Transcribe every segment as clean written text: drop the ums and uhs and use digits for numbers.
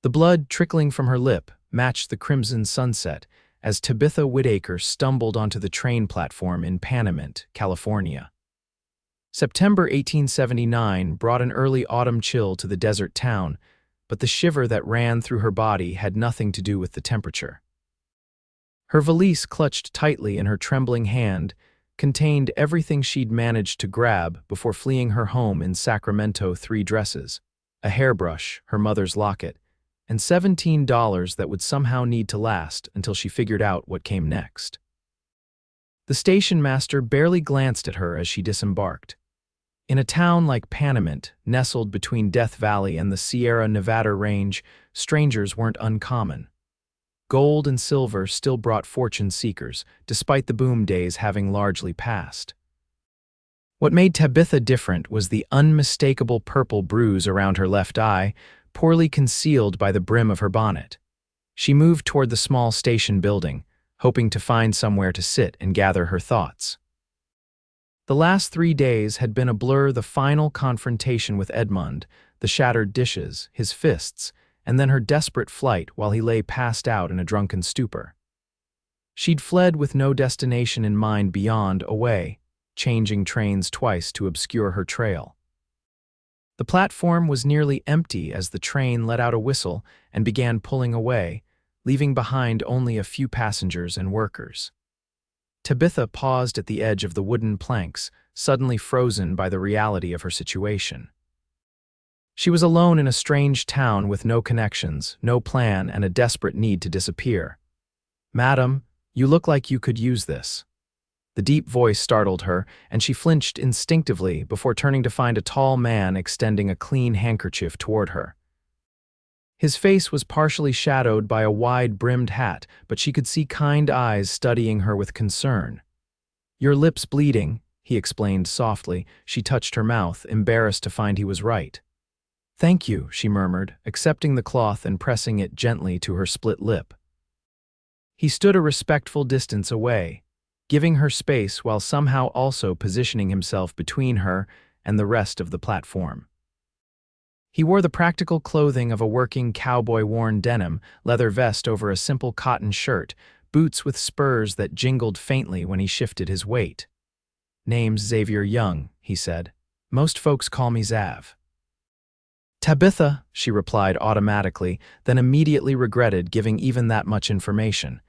The blood trickling from her lip matched the crimson sunset as Tabitha Whittaker stumbled onto the train platform in Panamint, California. September 1879 brought an early autumn chill to the desert town, but the shiver that ran through her body had nothing to do with the temperature. Her valise, clutched tightly in her trembling hand, contained everything she'd managed to grab before fleeing her home in Sacramento: 3 dresses, a hairbrush, her mother's locket, and $17 that would somehow need to last until she figured out what came next. The station master barely glanced at her as she disembarked. In a town like Panamint, nestled between Death Valley and the Sierra Nevada range, strangers weren't uncommon. Gold and silver still brought fortune seekers, despite the boom days having largely passed. What made Tabitha different was the unmistakable purple bruise around her left eye, poorly concealed by the brim of her bonnet. She moved toward the small station building, hoping to find somewhere to sit and gather her thoughts. The last 3 days had been a blur: the final confrontation with Edmund, the shattered dishes, his fists, and then her desperate flight while he lay passed out in a drunken stupor. She'd fled with no destination in mind beyond away, changing trains twice to obscure her trail. The platform was nearly empty as the train let out a whistle and began pulling away, leaving behind only a few passengers and workers. Tabitha paused at the edge of the wooden planks, suddenly frozen by the reality of her situation. She was alone in a strange town with no connections, no plan, and a desperate need to disappear. "Madam, you look like you could use this." The deep voice startled her, and she flinched instinctively before turning to find a tall man extending a clean handkerchief toward her. His face was partially shadowed by a wide-brimmed hat, but she could see kind eyes studying her with concern. "Your lip's bleeding," he explained softly. She touched her mouth, embarrassed to find he was right. "Thank you," she murmured, accepting the cloth and pressing it gently to her split lip. He stood a respectful distance away, giving her space while somehow also positioning himself between her and the rest of the platform. He wore the practical clothing of a working cowboy: worn denim, leather vest over a simple cotton shirt, boots with spurs that jingled faintly when he shifted his weight. "Name's Xavier Young," he said. "Most folks call me Zav." "Tabitha," she replied automatically, then immediately regretted giving even that much information.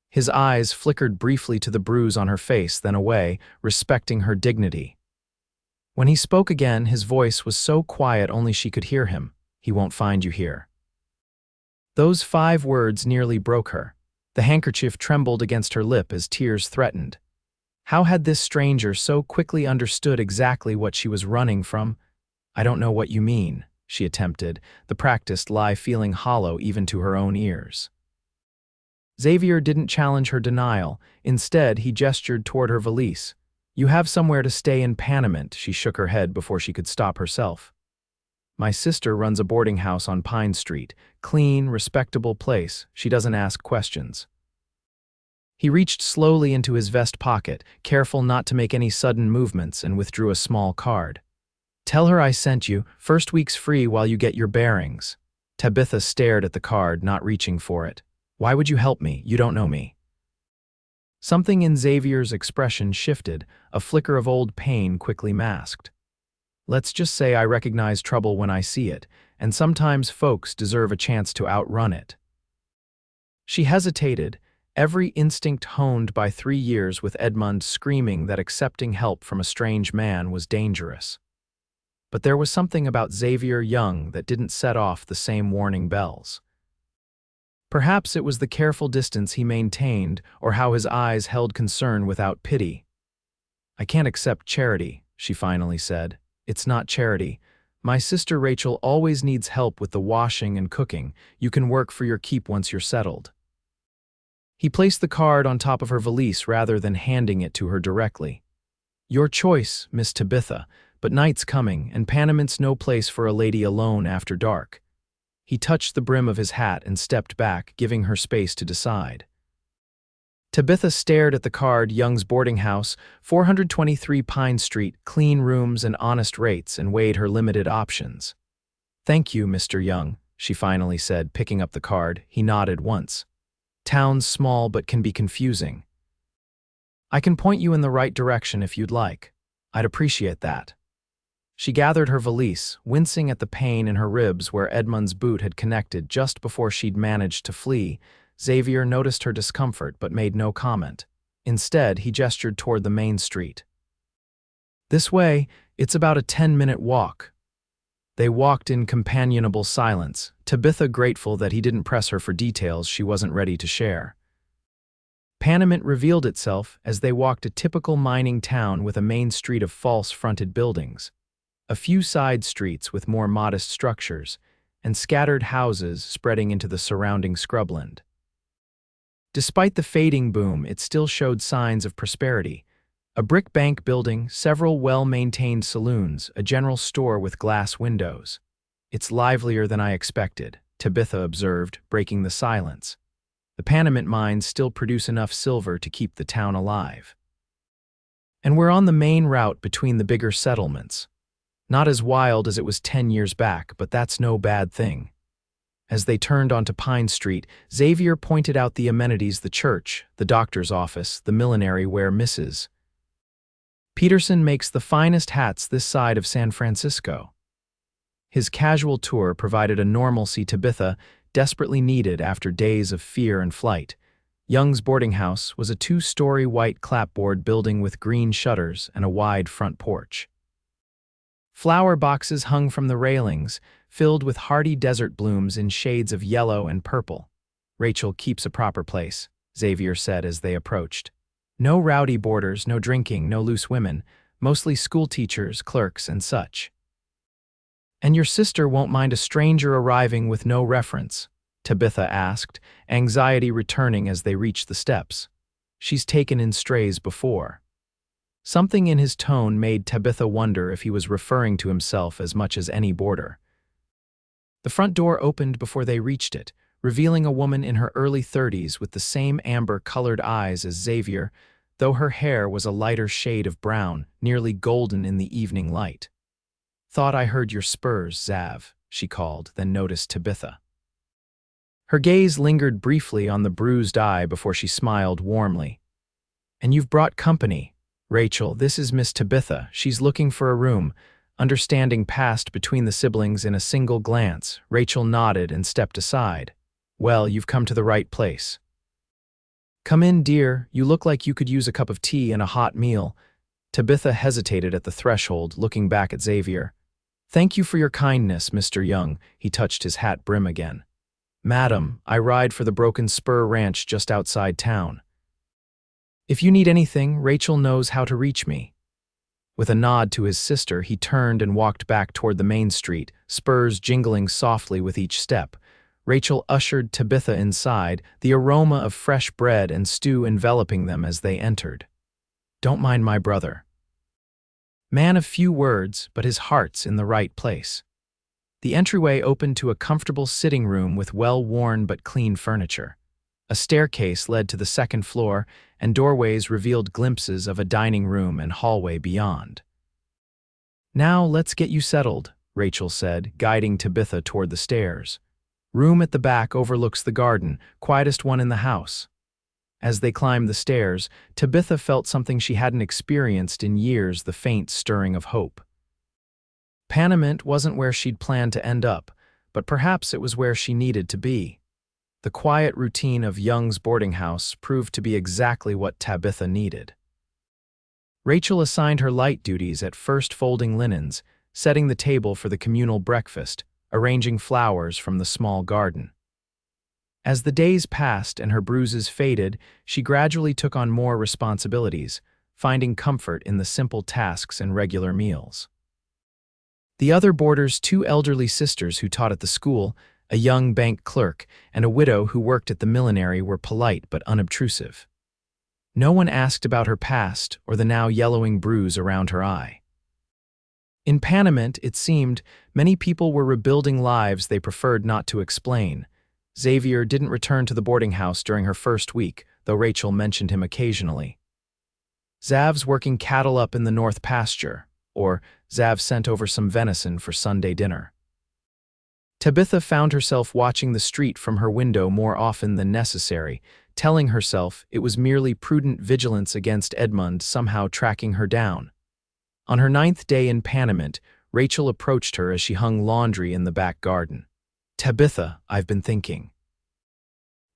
His eyes flickered briefly to the bruise on her face, then away, respecting her dignity. When he spoke again, his voice was so quiet only she could hear him. "He won't find you here." Those 5 words nearly broke her. The handkerchief trembled against her lip as tears threatened. How had this stranger so quickly understood exactly what she was running from? "I don't know what you mean," she attempted, the practiced lie feeling hollow even to her own ears. Xavier didn't challenge her denial. Instead, he gestured toward her valise. "You have somewhere to stay in Panamint." She shook her head before she could stop herself. "My sister runs a boarding house on Pine Street. Clean, respectable place. She doesn't ask questions." He reached slowly into his vest pocket, careful not to make any sudden movements, and withdrew a small card. "Tell her I sent you. First week's free while you get your bearings." Tabitha stared at the card, not reaching for it. "Why would you help me? You don't know me." Something in Xavier's expression shifted, a flicker of old pain quickly masked. "Let's just say I recognize trouble when I see it, and sometimes folks deserve a chance to outrun it." She hesitated, every instinct honed by 3 years with Edmund screaming that accepting help from a strange man was dangerous. But there was something about Xavier Young that didn't set off the same warning bells. Perhaps it was the careful distance he maintained, or how his eyes held concern without pity. "I can't accept charity," she finally said. "It's not charity. My sister Rachel always needs help with the washing and cooking. You can work for your keep once you're settled." He placed the card on top of her valise rather than handing it to her directly. "Your choice, Miss Tabitha, but night's coming, and Panamint's no place for a lady alone after dark." He touched the brim of his hat and stepped back, giving her space to decide. Tabitha stared at the card: Young's boarding house, 423 Pine Street, clean rooms and honest rates, and weighed her limited options. "Thank you, Mr. Young. she finally said, picking up the card. He nodded once. Town's small but can be confusing. I can point you in the right direction if you'd like. I'd appreciate that. She gathered her valise, wincing at the pain in her ribs where Edmund's boot had connected just before she'd managed to flee. Xavier noticed her discomfort but made no comment. Instead, he gestured toward the main street. This way, it's about a 10-minute walk. They walked in companionable silence, Tabitha grateful that he didn't press her for details she wasn't ready to share. Panamint revealed itself as they walked a typical mining town with a main street of false-fronted buildings, a few side streets with more modest structures, and scattered houses spreading into the surrounding scrubland. Despite the fading boom, it still showed signs of prosperity. A brick bank building, several well-maintained saloons, a general store with glass windows. It's livelier than I expected, Tabitha observed, breaking the silence. The Panamint mines still produce enough silver to keep the town alive. And we're on the main route between the bigger settlements. Not as wild as it was 10 years back, but that's no bad thing. As they turned onto Pine Street, Xavier pointed out the amenities: the church, the doctor's office, the millinery where Mrs. Peterson makes the finest hats this side of San Francisco. His casual tour provided a normalcy Tabitha desperately needed after days of fear and flight. Young's boarding house was a 2-story white clapboard building with green shutters and a wide front porch. Flower boxes hung from the railings, filled with hardy desert blooms in shades of yellow and purple. Rachel keeps a proper place, Xavier said as they approached. No rowdy boarders, no drinking, no loose women, mostly school teachers, clerks, and such. And your sister won't mind a stranger arriving with no reference? Tabitha asked, anxiety returning as they reached the steps. She's taken in strays before. Something in his tone made Tabitha wonder if he was referring to himself as much as any boarder. The front door opened before they reached it, revealing a woman in her early 30s with the same amber-colored eyes as Xavier, though her hair was a lighter shade of brown, nearly golden in the evening light. Thought I heard your spurs, Xav, she called, then noticed Tabitha. Her gaze lingered briefly on the bruised eye before she smiled warmly. And you've brought company. Rachel, this is Miss Tabitha. She's looking for a room. Understanding passed between the siblings in a single glance. Rachel nodded and stepped aside. Well, you've come to the right place. Come in, dear. You look like you could use a cup of tea and a hot meal. Tabitha hesitated at the threshold, looking back at Xavier. Thank you for your kindness, Mr. Young. He touched his hat brim again. Madam, I ride for the Broken Spur Ranch just outside town. If you need anything, Rachel knows how to reach me. With a nod to his sister, he turned and walked back toward the main street, spurs jingling softly with each step. Rachel ushered Tabitha inside, the aroma of fresh bread and stew enveloping them as they entered. Don't mind my brother. Man of few words, but his heart's in the right place. The entryway opened to a comfortable sitting room with well-worn but clean furniture. A staircase led to the second floor, and doorways revealed glimpses of a dining room and hallway beyond. Now let's get you settled, Rachel said, guiding Tabitha toward the stairs. Room at the back overlooks the garden, quietest one in the house. As they climbed the stairs, Tabitha felt something she hadn't experienced in years, the faint stirring of hope. Panamint wasn't where she'd planned to end up, but perhaps it was where she needed to be. The quiet routine of Young's boarding house proved to be exactly what Tabitha needed. Rachel assigned her light duties at first folding linens, setting the table for the communal breakfast, arranging flowers from the small garden. As the days passed and her bruises faded, she gradually took on more responsibilities, finding comfort in the simple tasks and regular meals. The other boarders, 2 elderly sisters who taught at the school, a young bank clerk, and a widow who worked at the millinery, were polite but unobtrusive. No one asked about her past or the now yellowing bruise around her eye. In Panamint, it seemed, many people were rebuilding lives they preferred not to explain. Xavier didn't return to the boarding house during her first week, though Rachel mentioned him occasionally. Zav's working cattle up in the north pasture, or Zav sent over some venison for Sunday dinner. Tabitha found herself watching the street from her window more often than necessary, telling herself it was merely prudent vigilance against Edmund somehow tracking her down. On her 9th day in Panamint, Rachel approached her as she hung laundry in the back garden. "Tabitha, I've been thinking."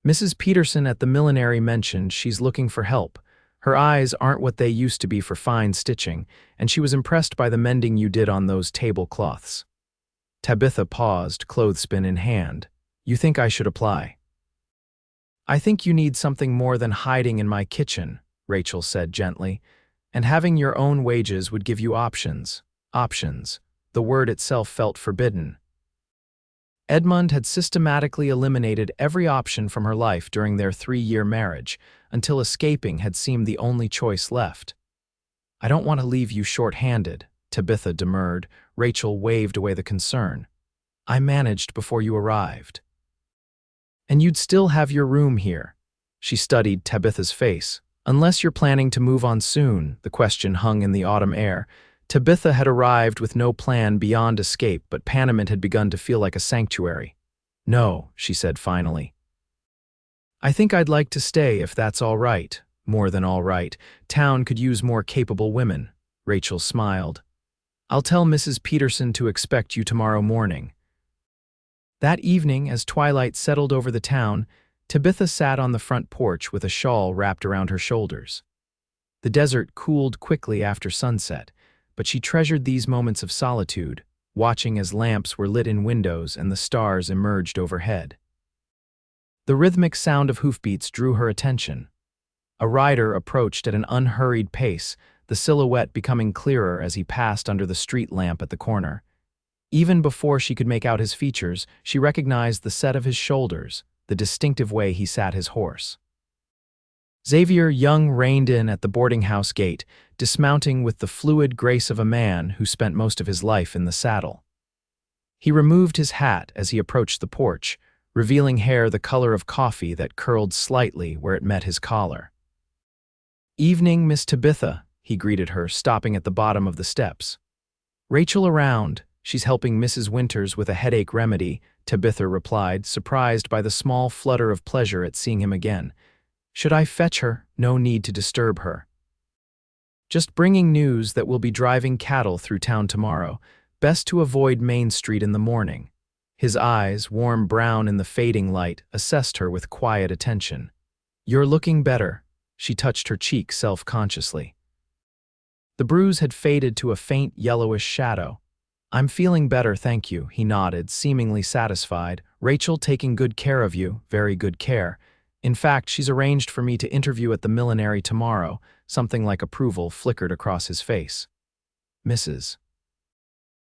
Mrs. Peterson at the millinery mentioned she's looking for help. Her eyes aren't what they used to be for fine stitching, and she was impressed by the mending you did on those tablecloths. Tabitha paused, clothespin in hand. "You think I should apply?" "I think you need something more than hiding in my kitchen," Rachel said gently, "and having your own wages would give you options." Options. The word itself felt forbidden. Edmund had systematically eliminated every option from her life during their 3-year marriage, until escaping had seemed the only choice left. "I don't want to leave you short-handed," Tabitha demurred. Rachel waved away the concern. "I managed before you arrived." "And you'd still have your room here." She studied Tabitha's face. "Unless you're planning to move on soon," the question hung in the autumn air. Tabitha had arrived with no plan beyond escape, but Panamint had begun to feel like a sanctuary. "No," she said finally. "I think I'd like to stay if that's all right." "More than all right. Town could use more capable women." Rachel smiled. "I'll tell Mrs. Peterson to expect you tomorrow morning." That evening, as twilight settled over the town, Tabitha sat on the front porch with a shawl wrapped around her shoulders. The desert cooled quickly after sunset, but she treasured these moments of solitude, watching as lamps were lit in windows and the stars emerged overhead. The rhythmic sound of hoofbeats drew her attention. A rider approached at an unhurried pace, the silhouette becoming clearer as he passed under the street lamp at the corner. Even before she could make out his features, she recognized the set of his shoulders, the distinctive way he sat his horse. Xavier Young reined in at the boarding house gate, dismounting with the fluid grace of a man who spent most of his life in the saddle. He removed his hat as he approached the porch, revealing hair the color of coffee that curled slightly where it met his collar. "Evening, Miss Tabitha," he greeted her, stopping at the bottom of the steps. "Rachel around. She's helping Mrs. Winters with a headache remedy," Tabitha replied, surprised by the small flutter of pleasure at seeing him again. "Should I fetch her? No need to disturb her." "Just bringing news that we'll be driving cattle through town tomorrow. Best to avoid Main Street in the morning." His eyes, warm brown in the fading light, assessed her with quiet attention. "You're looking better." She touched her cheek self-consciously. The bruise had faded to a faint yellowish shadow. "I'm feeling better, thank you," he nodded, seemingly satisfied. "Rachel taking good care of you, very good care. In fact, she's arranged for me to interview at the millinery tomorrow." Something like approval flickered across his face. "Mrs.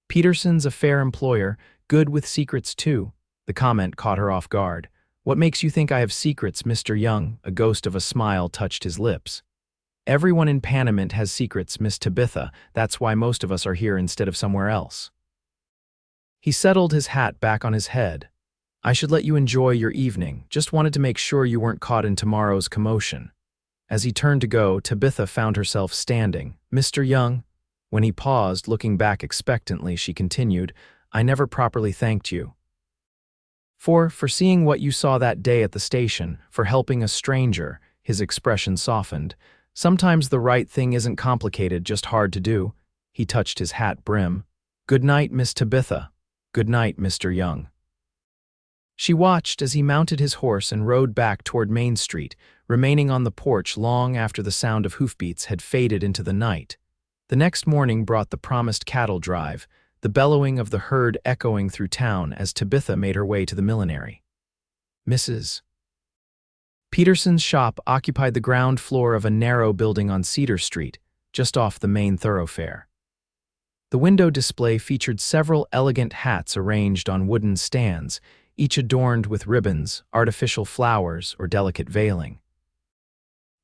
Peterson's a fair employer, good with secrets too." The comment caught her off guard. "What makes you think I have secrets, Mr. Young?" A ghost of a smile touched his lips. "Everyone in Panamint has secrets, Miss Tabitha. That's why most of us are here instead of somewhere else." He settled his hat back on his head. "I should let you enjoy your evening. Just wanted to make sure you weren't caught in tomorrow's commotion." As he turned to go, Tabitha found herself standing. "Mr. Young?" When he paused, looking back expectantly, she continued, "I never properly thanked you. For seeing what you saw that day at the station, for helping a stranger." His expression softened. "Sometimes the right thing isn't complicated, just hard to do." He touched his hat brim. "Good night, Miss Tabitha." "Good night, Mr. Young." She watched as he mounted his horse and rode back toward Main Street, remaining on the porch long after the sound of hoofbeats had faded into the night. The next morning brought the promised cattle drive, the bellowing of the herd echoing through town as Tabitha made her way to the millinery. Mrs. Peterson's shop occupied the ground floor of a narrow building on Cedar Street, just off the main thoroughfare. The window display featured several elegant hats arranged on wooden stands, each adorned with ribbons, artificial flowers, or delicate veiling.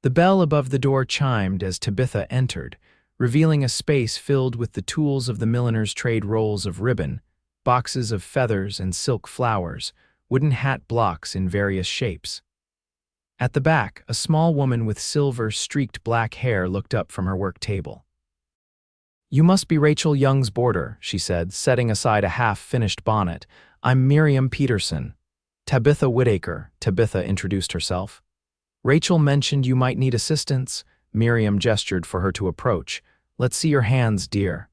The bell above the door chimed as Tabitha entered, revealing a space filled with the tools of the milliner's trade: rolls of ribbon, boxes of feathers and silk flowers, wooden hat blocks in various shapes. At the back, a small woman with silver-streaked black hair looked up from her work table. "You must be Rachel Young's boarder," she said, setting aside a half-finished bonnet. I'm Miriam Peterson. Tabitha Whittaker, Tabitha introduced herself. Rachel mentioned you might need assistance. Miriam gestured for her to approach. Let's see your hands, dear.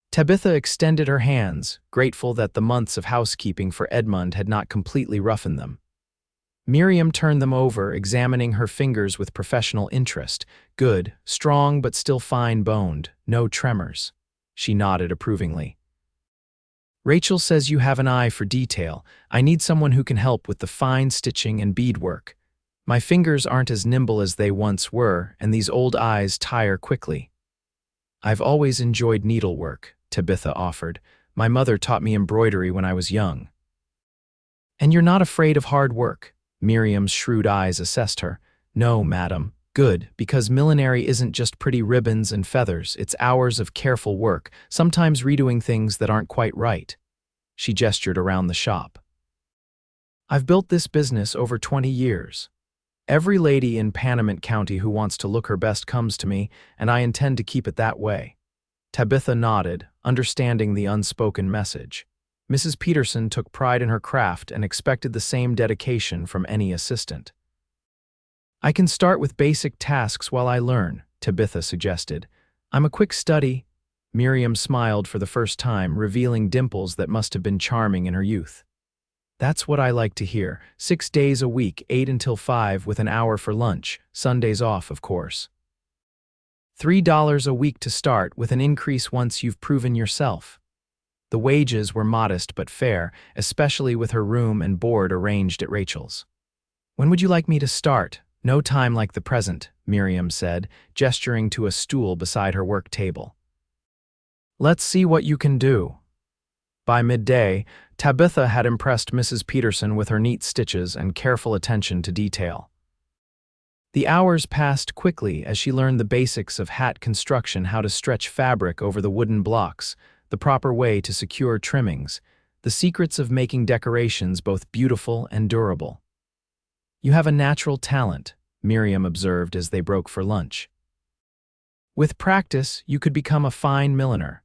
Tabitha extended her hands, grateful that the months of housekeeping for Edmund had not completely roughened them. Miriam turned them over, examining her fingers with professional interest. Good, strong but still fine-boned, no tremors. She nodded approvingly. Rachel says you have an eye for detail. I need someone who can help with the fine stitching and beadwork. My fingers aren't as nimble as they once were, and these old eyes tire quickly. I've always enjoyed needlework, Tabitha offered. My mother taught me embroidery when I was young. And you're not afraid of hard work? Miriam's shrewd eyes assessed her. No, madam. Good, because millinery isn't just pretty ribbons and feathers, it's hours of careful work, sometimes redoing things that aren't quite right. She gestured around the shop. I've built this business over 20 years. Every lady in Panamint County who wants to look her best comes to me, and I intend to keep it that way. Tabitha nodded, understanding the unspoken message. Mrs. Peterson took pride in her craft and expected the same dedication from any assistant. I can start with basic tasks while I learn, Tabitha suggested. I'm a quick study. Miriam smiled for the first time, revealing dimples that must have been charming in her youth. That's what I like to hear. 6 days a week, 8 until 5, with an hour for lunch, Sundays off, of course. $3 a week to start, with an increase once you've proven yourself. The wages were modest but fair, especially with her room and board arranged at Rachel's. When would you like me to start? No time like the present, Miriam said, gesturing to a stool beside her work table. Let's see what you can do. By midday, Tabitha had impressed Mrs. Peterson with her neat stitches and careful attention to detail. The hours passed quickly as she learned the basics of hat construction, how to stretch fabric over the wooden blocks, the proper way to secure trimmings, the secrets of making decorations both beautiful and durable. You have a natural talent, Miriam observed as they broke for lunch. With practice, you could become a fine milliner.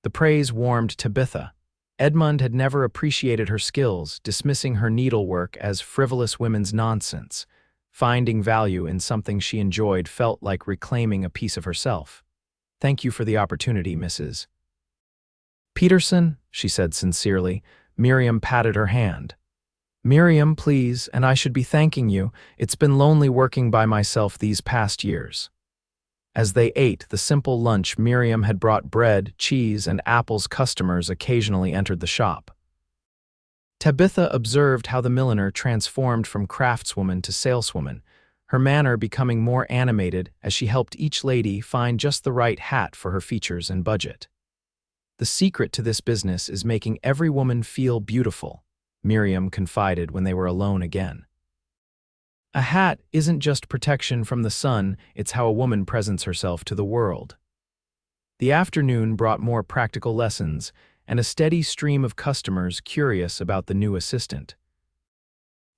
The praise warmed Tabitha. Edmund had never appreciated her skills, dismissing her needlework as frivolous women's nonsense. Finding value in something she enjoyed felt like reclaiming a piece of herself. Thank you for the opportunity, Mrs. Peterson, she said sincerely. Miriam patted her hand. Miriam, please, and I should be thanking you. It's been lonely working by myself these past years. As they ate the simple lunch Miriam had brought, bread, cheese, and apples, customers occasionally entered the shop. Tabitha observed how the milliner transformed from craftswoman to saleswoman, her manner becoming more animated as she helped each lady find just the right hat for her features and budget. The secret to this business is making every woman feel beautiful, Miriam confided when they were alone again. A hat isn't just protection from the sun, it's how a woman presents herself to the world. The afternoon brought more practical lessons and a steady stream of customers curious about the new assistant.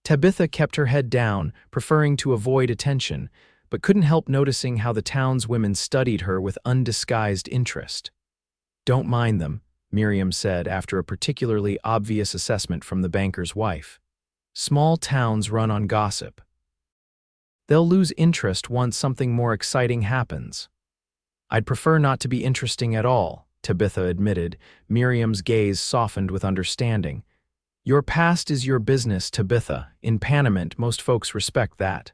Tabitha kept her head down, preferring to avoid attention, but couldn't help noticing how the town's women studied her with undisguised interest. Don't mind them, Miriam said after a particularly obvious assessment from the banker's wife. Small towns run on gossip. They'll lose interest once something more exciting happens. I'd prefer not to be interesting at all, Tabitha admitted. Miriam's gaze softened with understanding. Your past is your business, Tabitha. In Panamint, most folks respect that.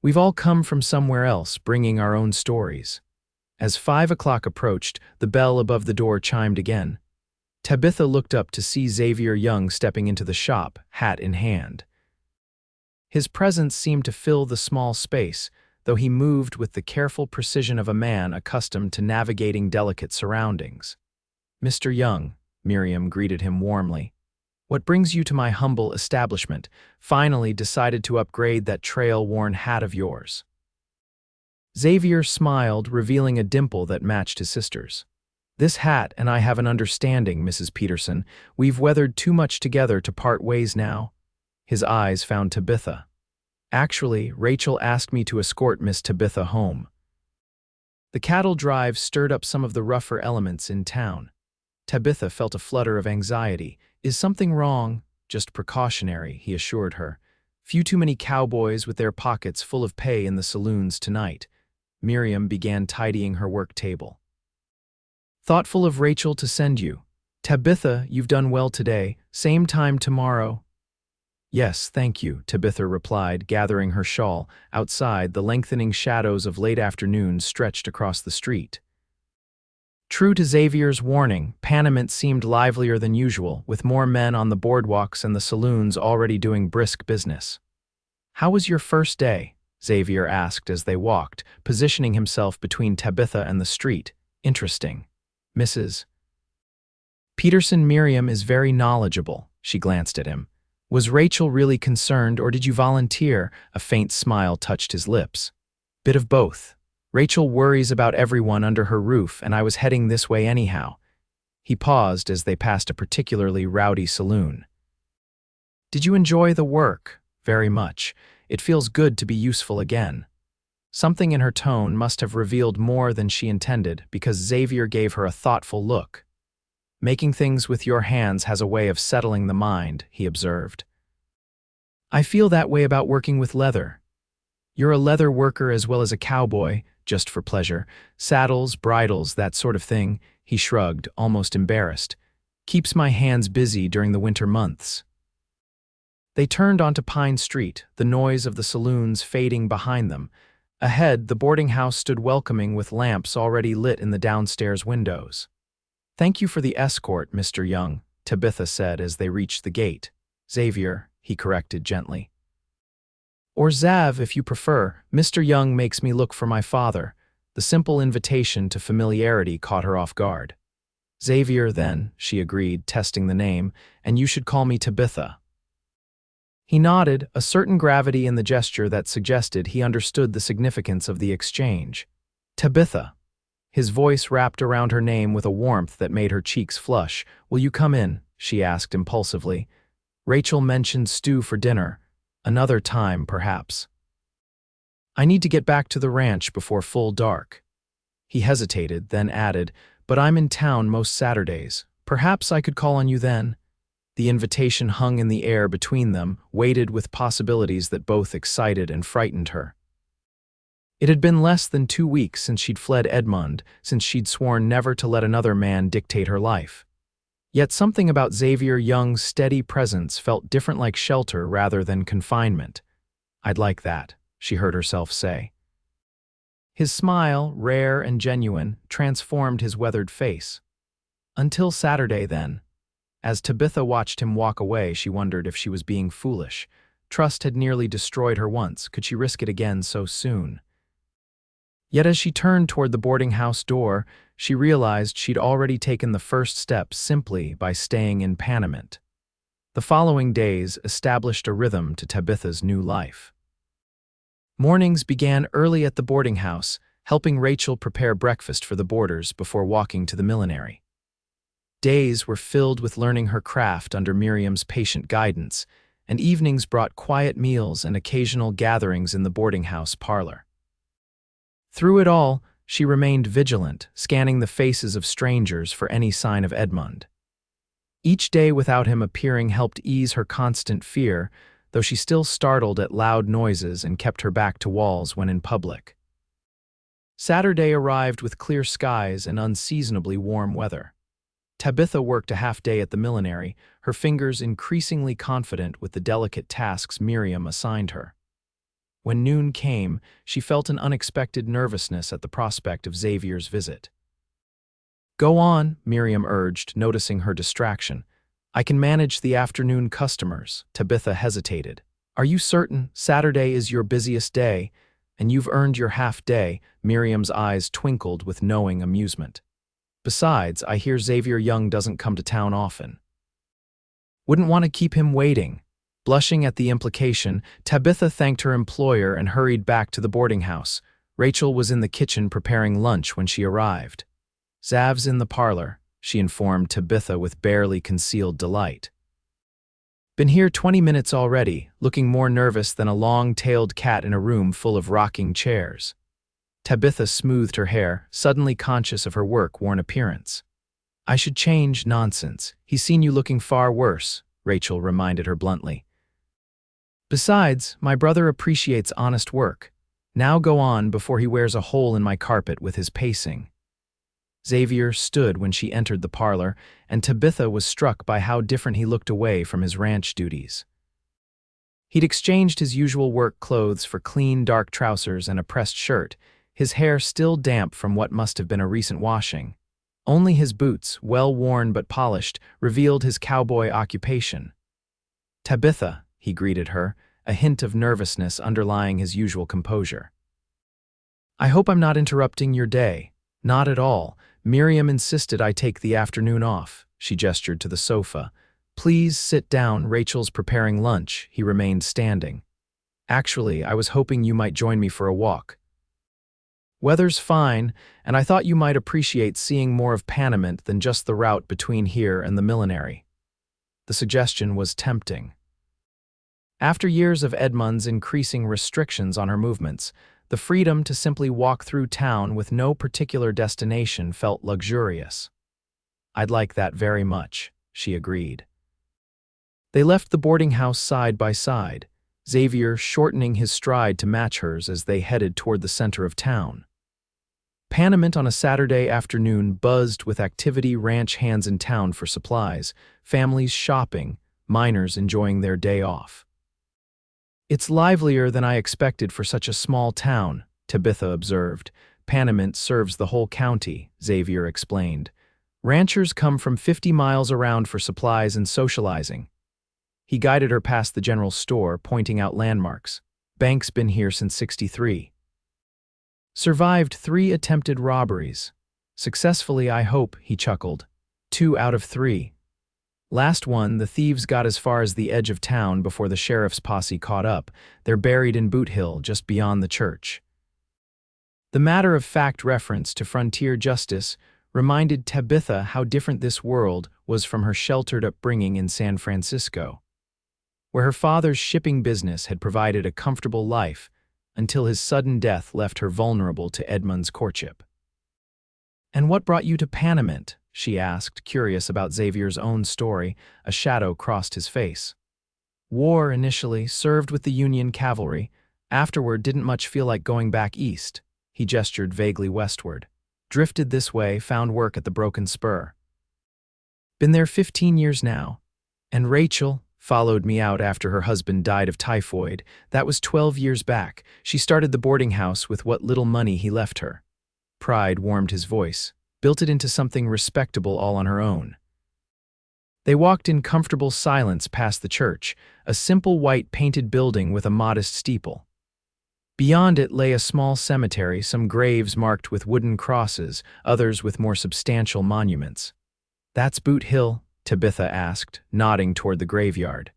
We've all come from somewhere else, bringing our own stories. As 5 o'clock approached, the bell above the door chimed again. Tabitha looked up to see Xavier Young stepping into the shop, hat in hand. His presence seemed to fill the small space, though he moved with the careful precision of a man accustomed to navigating delicate surroundings. Mr. Young, Miriam greeted him warmly. What brings you to my humble establishment? Finally decided to upgrade that trail-worn hat of yours. Xavier smiled, revealing a dimple that matched his sister's. This hat and I have an understanding, Mrs. Peterson. We've weathered too much together to part ways now. His eyes found Tabitha. Actually, Rachel asked me to escort Miss Tabitha home. The cattle drive stirred up some of the rougher elements in town. Tabitha felt a flutter of anxiety. "Is something wrong?" "Just precautionary," he assured her. "Few too many cowboys with their pockets full of pay in the saloons tonight." Miriam began tidying her work table. "Thoughtful of Rachel to send you. Tabitha, you've done well today. Same time tomorrow." "Yes, thank you," Tabitha replied, gathering her shawl. Outside, the lengthening shadows of late afternoon stretched across the street. True to Xavier's warning, Panamint seemed livelier than usual, with more men on the boardwalks and the saloons already doing brisk business. "How was your first day?" Xavier asked as they walked, positioning himself between Tabitha and the street. "Interesting. Mrs. Peterson." "Miriam is very knowledgeable." She glanced at him. "Was Rachel really concerned, or did you volunteer?" A faint smile touched his lips. "Bit of both. Rachel worries about everyone under her roof, and I was heading this way anyhow." He paused as they passed a particularly rowdy saloon. "Did you enjoy the work?" "Very much. It feels good to be useful again." Something in her tone must have revealed more than she intended, because Xavier gave her a thoughtful look. "Making things with your hands has a way of settling the mind," he observed. "I feel that way about working with leather." "You're a leather worker as well as a cowboy, just for pleasure. Saddles, bridles, that sort of thing." He shrugged, almost embarrassed. "Keeps my hands busy during the winter months." They turned onto Pine Street, the noise of the saloons fading behind them. Ahead, the boarding house stood welcoming with lamps already lit in the downstairs windows. "Thank you for the escort, Mr. Young," Tabitha said as they reached the gate. "Xavier," he corrected gently. "Or Zav, if you prefer. Mr. Young makes me look for my father." The simple invitation to familiarity caught her off guard. "Xavier, then," she agreed, testing the name, "and you should call me Tabitha." He nodded, a certain gravity in the gesture that suggested he understood the significance of the exchange. "Tabitha." His voice wrapped around her name with a warmth that made her cheeks flush. "Will you come in?" she asked impulsively. "Rachel mentioned stew for dinner. Another time, perhaps." "I need to get back to the ranch before full dark." He hesitated, then added, "But I'm in town most Saturdays. Perhaps I could call on you then." The invitation hung in the air between them, weighted with possibilities that both excited and frightened her. It had been less than 2 weeks since she'd fled Edmond, since she'd sworn never to let another man dictate her life. Yet something about Xavier Young's steady presence felt different, like shelter rather than confinement. "I'd like that," she heard herself say. His smile, rare and genuine, transformed his weathered face. "Until Saturday, then." As Tabitha watched him walk away, she wondered if she was being foolish. Trust had nearly destroyed her once. Could she risk it again so soon? Yet as she turned toward the boarding house door, she realized she'd already taken the first step simply by staying in Panamint. The following days established a rhythm to Tabitha's new life. Mornings began early at the boarding house, helping Rachel prepare breakfast for the boarders before walking to the millinery. Days were filled with learning her craft under Miriam's patient guidance, and evenings brought quiet meals and occasional gatherings in the boarding house parlor. Through it all, she remained vigilant, scanning the faces of strangers for any sign of Edmond. Each day without him appearing helped ease her constant fear, though she still startled at loud noises and kept her back to walls when in public. Saturday arrived with clear skies and unseasonably warm weather. Tabitha worked a half-day at the millinery, her fingers increasingly confident with the delicate tasks Miriam assigned her. When noon came, she felt an unexpected nervousness at the prospect of Xavier's visit. "Go on," Miriam urged, noticing her distraction. "I can manage the afternoon customers." Tabitha hesitated. "Are you certain? Saturday is your busiest day, and you've earned your half-day." Miriam's eyes twinkled with knowing amusement. "Besides, I hear Xavier Young doesn't come to town often." "Wouldn't want to keep him waiting." Blushing at the implication, Tabitha thanked her employer and hurried back to the boarding house. Rachel was in the kitchen preparing lunch when she arrived. "Zav's in the parlor," she informed Tabitha with barely concealed delight. "Been here 20 minutes already, looking more nervous than a long-tailed cat in a room full of rocking chairs." Tabitha smoothed her hair, suddenly conscious of her work-worn appearance. I should change. Nonsense. He's seen you looking far worse, Rachel reminded her bluntly. Besides, my brother appreciates honest work. Now go on before he wears a hole in my carpet with his pacing. Xavier stood when she entered the parlor, and Tabitha was struck by how different he looked away from his ranch duties. He'd exchanged his usual work clothes for clean, dark trousers and a pressed shirt, his hair still damp from what must have been a recent washing. Only his boots, well worn but polished, revealed his cowboy occupation. "Tabitha," he greeted her, a hint of nervousness underlying his usual composure. "I hope I'm not interrupting your day." "Not at all. Miriam insisted I take the afternoon off." She gestured to the sofa. "Please sit down. Rachel's preparing lunch." He remained standing. "Actually, I was hoping you might join me for a walk. Weather's fine, and I thought you might appreciate seeing more of Panamint than just the route between here and the millinery." The suggestion was tempting. After years of Edmund's increasing restrictions on her movements, the freedom to simply walk through town with no particular destination felt luxurious. "I'd like that very much," she agreed. They left the boarding house side by side, Xavier shortening his stride to match hers as they headed toward the center of town. Panamint on a Saturday afternoon buzzed with activity, ranch hands in town for supplies, families shopping, miners enjoying their day off. "It's livelier than I expected for such a small town," Tabitha observed. "Panamint serves the whole county," Xavier explained. "Ranchers come from 50 miles around for supplies and socializing." He guided her past the general store, pointing out landmarks. "Bank's been here since '63. Survived 3 attempted robberies. Successfully, I hope," he chuckled. 2 out of 3. Last one, the thieves got as far as the edge of town before the sheriff's posse caught up. They're buried in Boot Hill, just beyond the church." The matter-of-fact reference to frontier justice reminded Tabitha how different this world was from her sheltered upbringing in San Francisco, where her father's shipping business had provided a comfortable life until his sudden death left her vulnerable to Edmund's courtship. "And what brought you to Panamint?" she asked, curious about Xavier's own story. A shadow crossed his face. "War initially, served with the Union cavalry. Afterward, didn't much feel like going back east." He gestured vaguely westward. "Drifted this way, found work at the Broken Spur. Been there 15 years now. And Rachel followed me out after her husband died of typhoid. That was 12 years back. She started the boarding house with what little money he left her." Pride warmed his voice. "Built it into something respectable all on her own." They walked in comfortable silence past the church, a simple white painted building with a modest steeple. Beyond it lay a small cemetery, some graves marked with wooden crosses, others with more substantial monuments. "That's Boot Hill?" Tabitha asked, nodding toward the graveyard.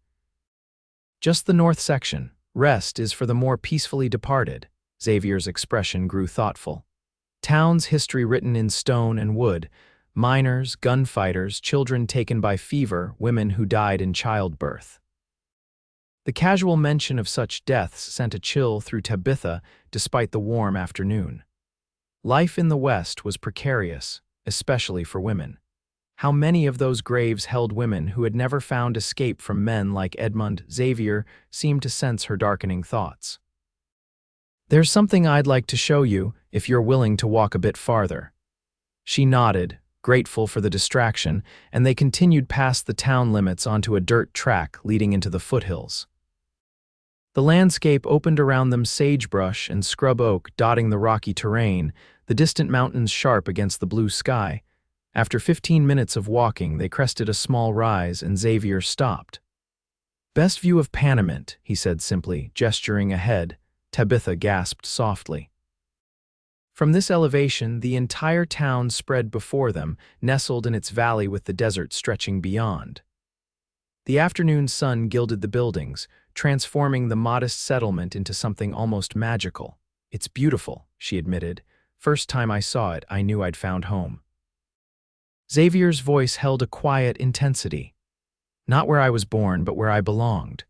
"Just the north section. Rest is for the more peacefully departed." Xavier's expression grew thoughtful. "Town's history written in stone and wood. Miners, gunfighters, children taken by fever, women who died in childbirth." The casual mention of such deaths sent a chill through Tabitha despite the warm afternoon. Life in the West was precarious, especially for women. How many of those graves held women who had never found escape from men like Edmund? Xavier seemed to sense her darkening thoughts. "There's something I'd like to show you, if you're willing to walk a bit farther." She nodded, grateful for the distraction, and they continued past the town limits onto a dirt track leading into the foothills. The landscape opened around them, sagebrush and scrub oak dotting the rocky terrain, the distant mountains sharp against the blue sky. After 15 minutes of walking, they crested a small rise and Xavier stopped. "Best view of Panamint," he said simply, gesturing ahead. Tabitha gasped softly. From this elevation, the entire town spread before them, nestled in its valley with the desert stretching beyond. The afternoon sun gilded the buildings, transforming the modest settlement into something almost magical. "It's beautiful," she admitted. "First time I saw it, I knew I'd found home." Xavier's voice held a quiet intensity. "Not where I was born, but where I belonged."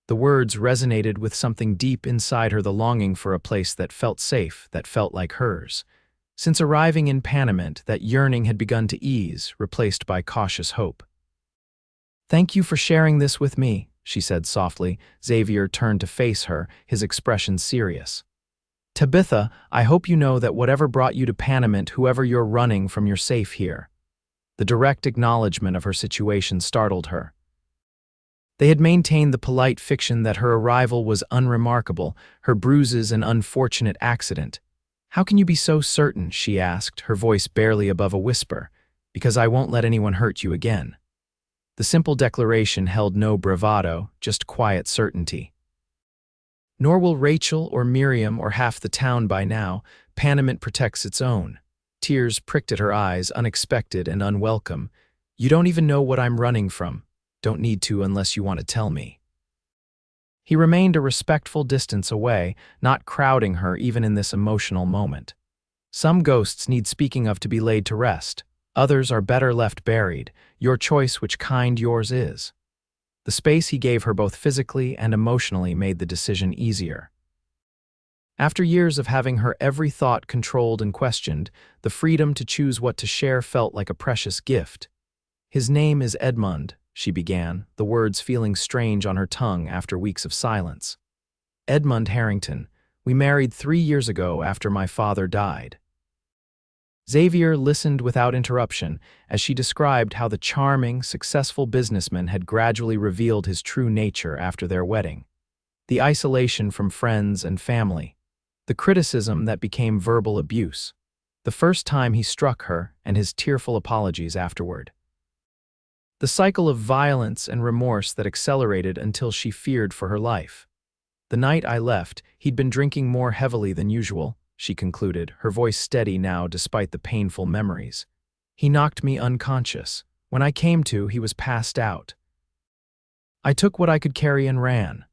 The words resonated with something deep inside her, the longing for a place that felt safe, that felt like hers. Since arriving in Panamint, that yearning had begun to ease, replaced by cautious hope. "Thank you for sharing this with me," she said softly. Xavier turned to face her, his expression serious. "Tabitha, I hope you know that whatever brought you to Panamint, whoever you're running from, you're safe here." The direct acknowledgement of her situation startled her. They had maintained the polite fiction that her arrival was unremarkable, her bruises an unfortunate accident. "How can you be so certain?" she asked, her voice barely above a whisper. "Because I won't let anyone hurt you again." The simple declaration held no bravado, just quiet certainty. "Nor will Rachel or Miriam or half the town by now. Panamint protects its own." Tears pricked at her eyes, unexpected and unwelcome. "You don't even know what I'm running from. Don't need to unless you want to tell me." He remained a respectful distance away, not crowding her even in this emotional moment. Some ghosts need speaking of to be laid to rest. Others are better left buried. Your choice which kind yours is. The space he gave her both physically and emotionally made the decision easier. After years of having her every thought controlled and questioned, the freedom to choose what to share felt like a precious gift. "His name is Edmund," she began, the words feeling strange on her tongue after weeks of silence. "Edmund Harrington. We married 3 years ago after my father died." Xavier listened without interruption as she described how the charming, successful businessman had gradually revealed his true nature after their wedding. The isolation from friends and family. The criticism that became verbal abuse. The first time he struck her and his tearful apologies afterward. The cycle of violence and remorse that accelerated until she feared for her life. "The night I left, he'd been drinking more heavily than usual," she concluded, her voice steady now despite the painful memories. "He knocked me unconscious. When I came to, he was passed out. I took what I could carry and ran."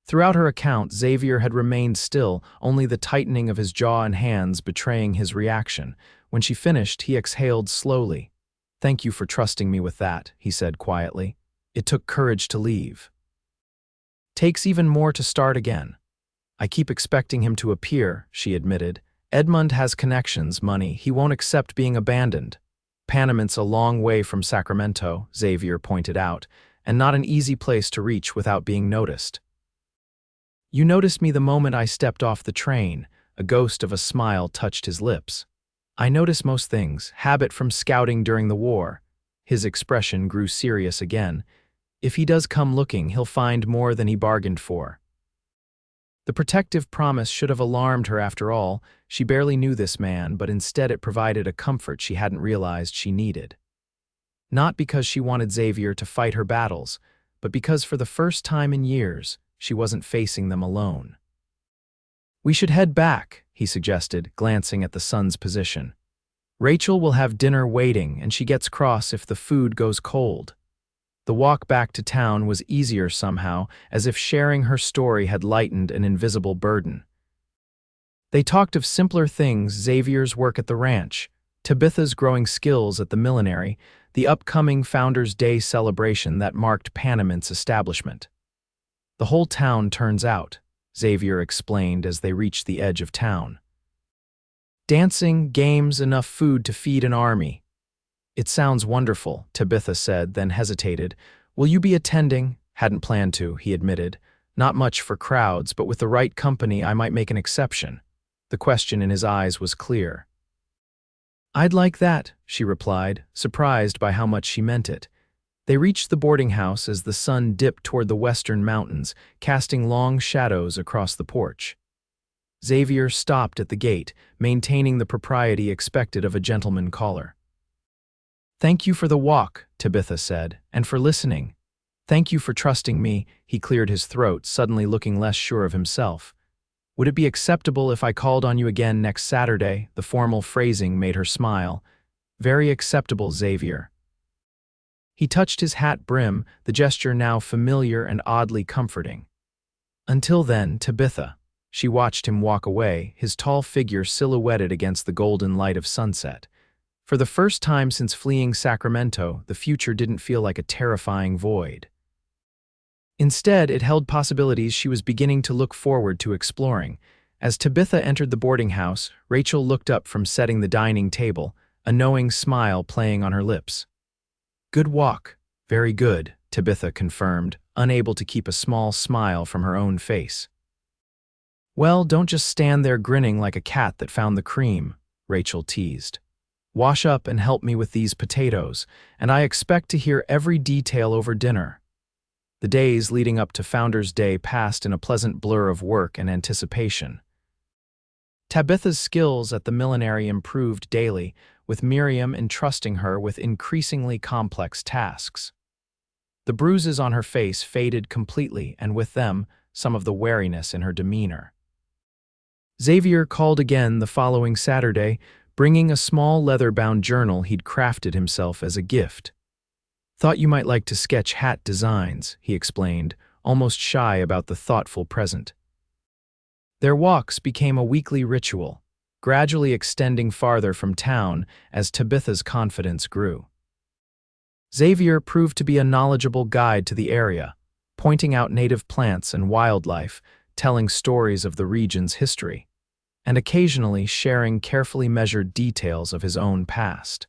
Throughout her account, Xavier had remained still, only the tightening of his jaw and hands betraying his reaction. When she finished, he exhaled slowly. "Thank you for trusting me with that," he said quietly. "It took courage to leave. Takes even more to start again." "I keep expecting him to appear," she admitted. "Edmund has connections, money. He won't accept being abandoned." "Panamint's a long way from Sacramento," Xavier pointed out, "and not an easy place to reach without being noticed." "You noticed me the moment I stepped off the train." A ghost of a smile touched his lips. "I notice most things, habit from scouting during the war." His expression grew serious again. "If he does come looking, he'll find more than he bargained for." The protective promise should have alarmed her after all. She barely knew this man, but instead it provided a comfort she hadn't realized she needed. Not because she wanted Xavier to fight her battles, but because for the first time in years, she wasn't facing them alone. "We should head back," he suggested, glancing at the sun's position. "Rachel will have dinner waiting, and she gets cross if the food goes cold." The walk back to town was easier somehow, as if sharing her story had lightened an invisible burden. They talked of simpler things: Xavier's work at the ranch, Tabitha's growing skills at the millinery, the upcoming Founders' Day celebration that marked Panamint's establishment. "The whole town turns out," Xavier explained as they reached the edge of town. "Dancing, games, enough food to feed an army." "It sounds wonderful," Tabitha said, then hesitated. "Will you be attending?" "Hadn't planned to," he admitted. "Not much for crowds, but with the right company I might make an exception." The question in his eyes was clear. "I'd like that," she replied, surprised by how much she meant it. They reached the boarding house as the sun dipped toward the western mountains, casting long shadows across the porch. Xavier stopped at the gate, maintaining the propriety expected of a gentleman caller. "Thank you for the walk," Tabitha said, "and for listening. Thank you for trusting me." He cleared his throat, suddenly looking less sure of himself. "Would it be acceptable if I called on you again next Saturday?" The formal phrasing made her smile. "Very acceptable, Xavier." He touched his hat brim, the gesture now familiar and oddly comforting. "Until then, Tabitha." She watched him walk away, his tall figure silhouetted against the golden light of sunset. For the first time since fleeing Sacramento, the future didn't feel like a terrifying void. Instead, it held possibilities she was beginning to look forward to exploring, As Tabitha entered the boarding house, Rachel looked up from setting the dining table, a knowing smile playing on her lips. "Good walk. Very good," Tabitha confirmed, unable to keep a small smile from her own face. "Well, don't just stand there grinning like a cat that found the cream," Rachel teased. "Wash up and help me with these potatoes, and I expect to hear every detail over dinner." The days leading up to Founders' Day passed in a pleasant blur of work and anticipation. Tabitha's skills at the millinery improved daily, with Miriam entrusting her with increasingly complex tasks. The bruises on her face faded completely, and with them, some of the wariness in her demeanor. Xavier called again the following Saturday, bringing a small leather-bound journal he'd crafted himself as a gift. "Thought you might like to sketch hat designs," he explained, almost shy about the thoughtful present. Their walks became a weekly ritual, gradually extending farther from town as Tabitha's confidence grew. Xavier proved to be a knowledgeable guide to the area, pointing out native plants and wildlife, telling stories of the region's history, and occasionally sharing carefully measured details of his own past.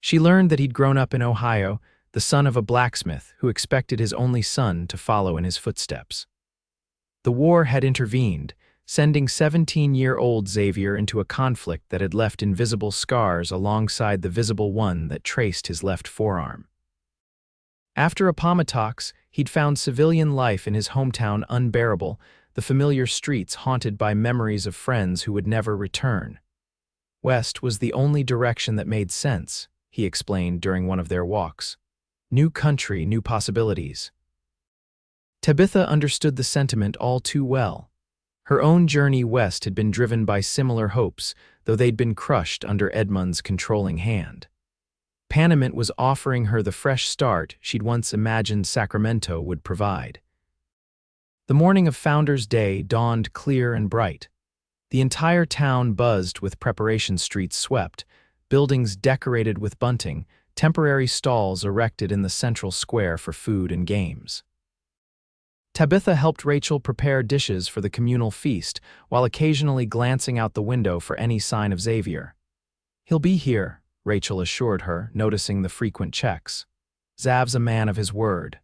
She learned that he'd grown up in Ohio, the son of a blacksmith who expected his only son to follow in his footsteps. The war had intervened, sending 17-year-old Xavier into a conflict that had left invisible scars alongside the visible one that traced his left forearm. After Appomattox, he'd found civilian life in his hometown unbearable, the familiar streets haunted by memories of friends who would never return. West was the only direction that made sense, he explained during one of their walks. New country, new possibilities. Tabitha understood the sentiment all too well. Her own journey west had been driven by similar hopes, though they'd been crushed under Edmund's controlling hand. Panamint was offering her the fresh start she'd once imagined Sacramento would provide. The morning of Founders' Day dawned clear and bright. The entire town buzzed with preparation streets swept, buildings decorated with bunting, temporary stalls erected in the central square for food and games. Tabitha helped Rachel prepare dishes for the communal feast, while occasionally glancing out the window for any sign of Xavier. "He'll be here," Rachel assured her, noticing the frequent checks. "Zav's a man of his word."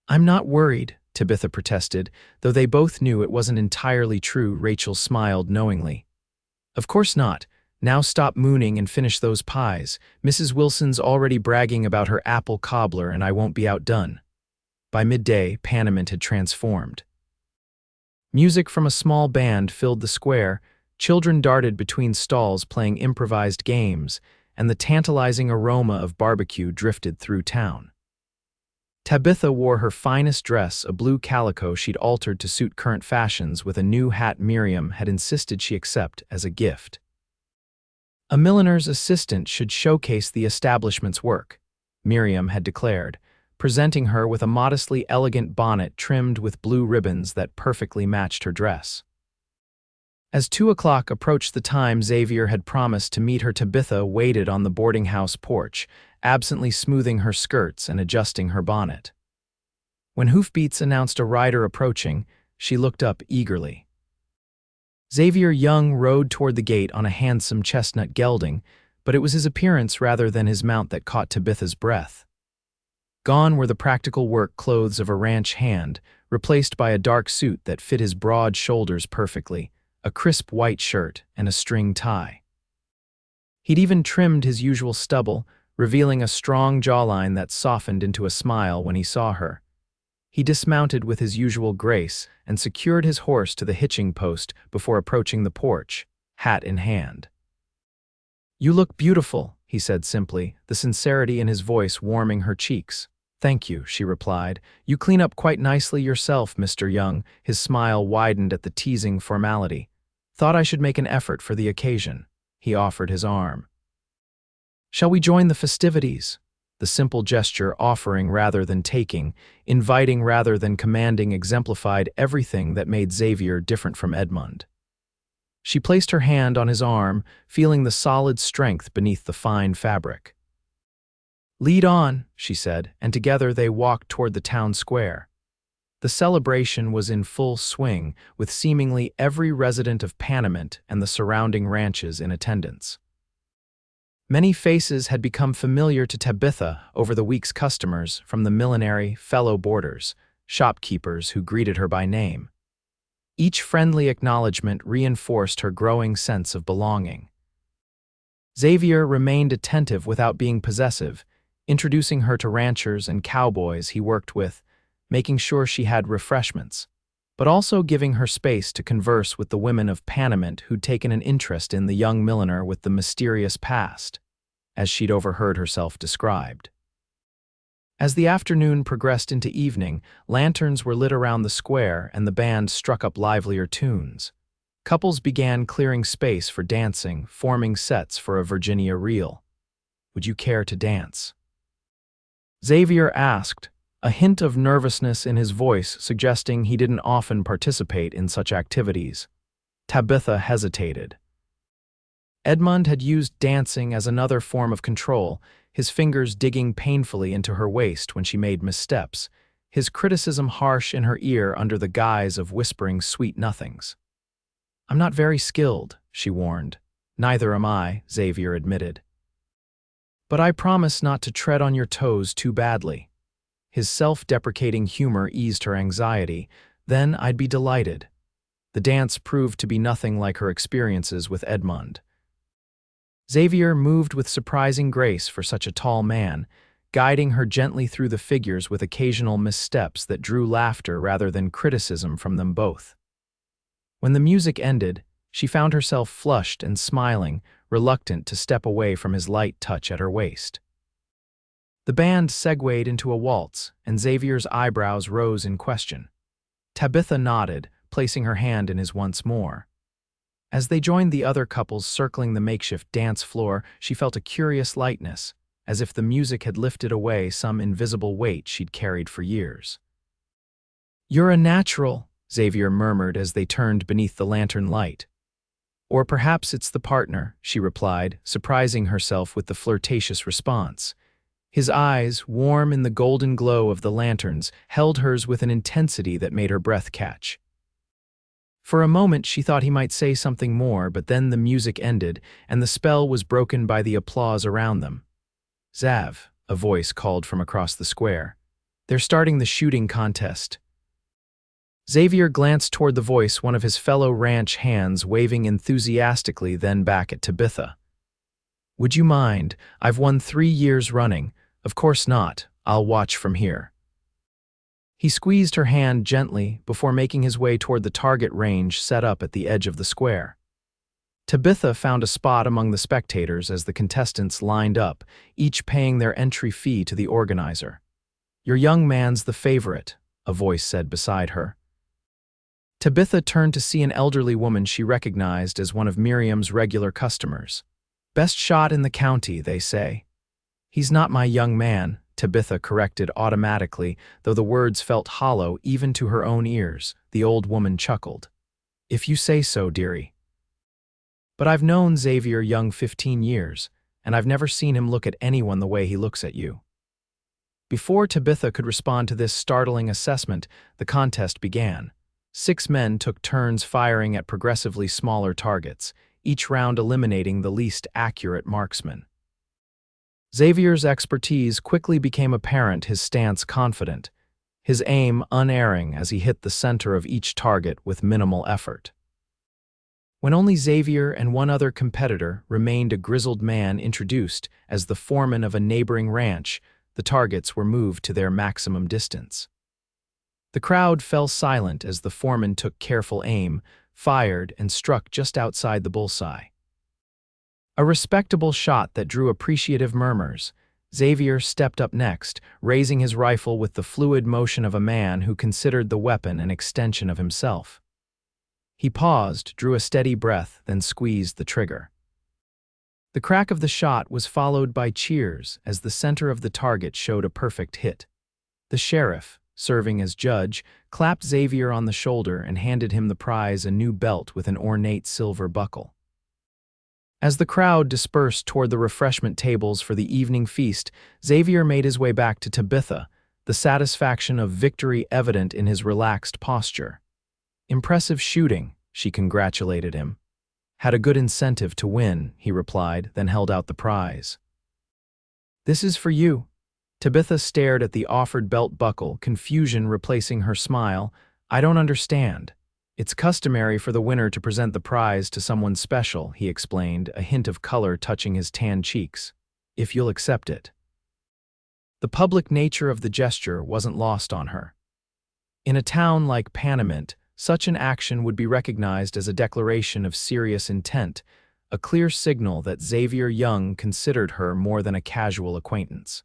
"I'm not worried," Tabitha protested, though they both knew it wasn't entirely true. Rachel smiled knowingly. "Of course not. Now stop mooning and finish those pies. Mrs. Wilson's already bragging about her apple cobbler and I won't be outdone." By midday, Panamint had transformed. Music from a small band filled the square, children darted between stalls playing improvised games, and the tantalizing aroma of barbecue drifted through town. Tabitha wore her finest dress, a blue calico she'd altered to suit current fashions, with a new hat Miriam had insisted she accept as a gift. A milliner's assistant should showcase the establishment's work, Miriam had declared, presenting her with a modestly elegant bonnet trimmed with blue ribbons that perfectly matched her dress. As 2 o'clock approached the time Xavier had promised to meet her, Tabitha waited on the boarding house porch, absently smoothing her skirts and adjusting her bonnet. When hoofbeats announced a rider approaching, she looked up eagerly. Xavier Young rode toward the gate on a handsome chestnut gelding, but it was his appearance rather than his mount that caught Tabitha's breath. Gone were the practical work clothes of a ranch hand, replaced by a dark suit that fit his broad shoulders perfectly, a crisp white shirt, and a string tie. He'd even trimmed his usual stubble, revealing a strong jawline that softened into a smile when he saw her. He dismounted with his usual grace and secured his horse to the hitching post before approaching the porch, hat in hand. "You look beautiful," he said simply, the sincerity in his voice warming her cheeks. "Thank you," she replied. "You clean up quite nicely yourself, Mr. Young." His smile widened at the teasing formality. "Thought I should make an effort for the occasion." He offered his arm. "Shall we join the festivities?" The simple gesture, offering rather than taking, inviting rather than commanding, exemplified everything that made Xavier different from Edmund. She placed her hand on his arm, feeling the solid strength beneath the fine fabric. "Lead on," she said, and together they walked toward the town square. The celebration was in full swing, with seemingly every resident of Panamint and the surrounding ranches in attendance. Many faces had become familiar to Tabitha over the week's customers, from the millinery fellow boarders, shopkeepers who greeted her by name. Each friendly acknowledgement reinforced her growing sense of belonging. Xavier remained attentive without being possessive, introducing her to ranchers and cowboys he worked with, making sure she had refreshments, but also giving her space to converse with the women of Panamint who'd taken an interest in the young milliner with the mysterious past, as she'd overheard herself described. As the afternoon progressed into evening, lanterns were lit around the square and the band struck up livelier tunes. Couples began clearing space for dancing, forming sets for a Virginia reel. "Would you care to dance?" Xavier asked, a hint of nervousness in his voice suggesting he didn't often participate in such activities. Tabitha hesitated. Edmund had used dancing as another form of control, his fingers digging painfully into her waist when she made missteps, his criticism harsh in her ear under the guise of whispering sweet nothings. "I'm not very skilled," she warned. "Neither am I," Xavier admitted. "But I promise not to tread on your toes too badly." His self-deprecating humor eased her anxiety. "Then I'd be delighted." The dance proved to be nothing like her experiences with Edmund. Xavier moved with surprising grace for such a tall man, guiding her gently through the figures with occasional missteps that drew laughter rather than criticism from them both. When the music ended, she found herself flushed and smiling, reluctant to step away from his light touch at her waist. The band segued into a waltz, and Xavier's eyebrows rose in question. Tabitha nodded, placing her hand in his once more. As they joined the other couples circling the makeshift dance floor, she felt a curious lightness, as if the music had lifted away some invisible weight she'd carried for years. "You're a natural," Xavier murmured as they turned beneath the lantern light. "Or perhaps it's the partner," she replied, surprising herself with the flirtatious response. His eyes, warm in the golden glow of the lanterns, held hers with an intensity that made her breath catch. For a moment she thought he might say something more, but then the music ended, and the spell was broken by the applause around them. "Xav," a voice called from across the square. "They're starting the shooting contest." Xavier glanced toward the voice, one of his fellow ranch hands waving enthusiastically, then back at Tabitha. "Would you mind? I've won 3 years running." "Of course not. I'll watch from here." He squeezed her hand gently before making his way toward the target range set up at the edge of the square. Tabitha found a spot among the spectators as the contestants lined up, each paying their entry fee to the organizer. "Your young man's the favorite," a voice said beside her. Tabitha turned to see an elderly woman she recognized as one of Miriam's regular customers. "Best shot in the county, they say." "He's not my young man," Tabitha corrected automatically, though the words felt hollow even to her own ears. The old woman chuckled. "If you say so, dearie." "But I've known Xavier Young 15 years, and I've never seen him look at anyone the way he looks at you." Before Tabitha could respond to this startling assessment, the contest began. 6 men took turns firing at progressively smaller targets, each round eliminating the least accurate marksman. Xavier's expertise quickly became apparent, his stance confident, his aim unerring as he hit the center of each target with minimal effort. When only Xavier and one other competitor remained, a grizzled man introduced as the foreman of a neighboring ranch, the targets were moved to their maximum distance. The crowd fell silent as the foreman took careful aim, fired, and struck just outside the bullseye. A respectable shot that drew appreciative murmurs. Xavier stepped up next, raising his rifle with the fluid motion of a man who considered the weapon an extension of himself. He paused, drew a steady breath, then squeezed the trigger. The crack of the shot was followed by cheers as the center of the target showed a perfect hit. The sheriff, serving as judge, clapped Xavier on the shoulder and handed him the prize, a new belt with an ornate silver buckle. As the crowd dispersed toward the refreshment tables for the evening feast, Xavier made his way back to Tabitha, the satisfaction of victory evident in his relaxed posture. "Impressive shooting," she congratulated him. "Had a good incentive to win," he replied, then held out the prize. "This is for you." Tabitha stared at the offered belt buckle, confusion replacing her smile. "I don't understand." "It's customary for the winner to present the prize to someone special," he explained, a hint of color touching his tan cheeks. "If you'll accept it." The public nature of the gesture wasn't lost on her. In a town like Panamint, such an action would be recognized as a declaration of serious intent, a clear signal that Xavier Young considered her more than a casual acquaintance.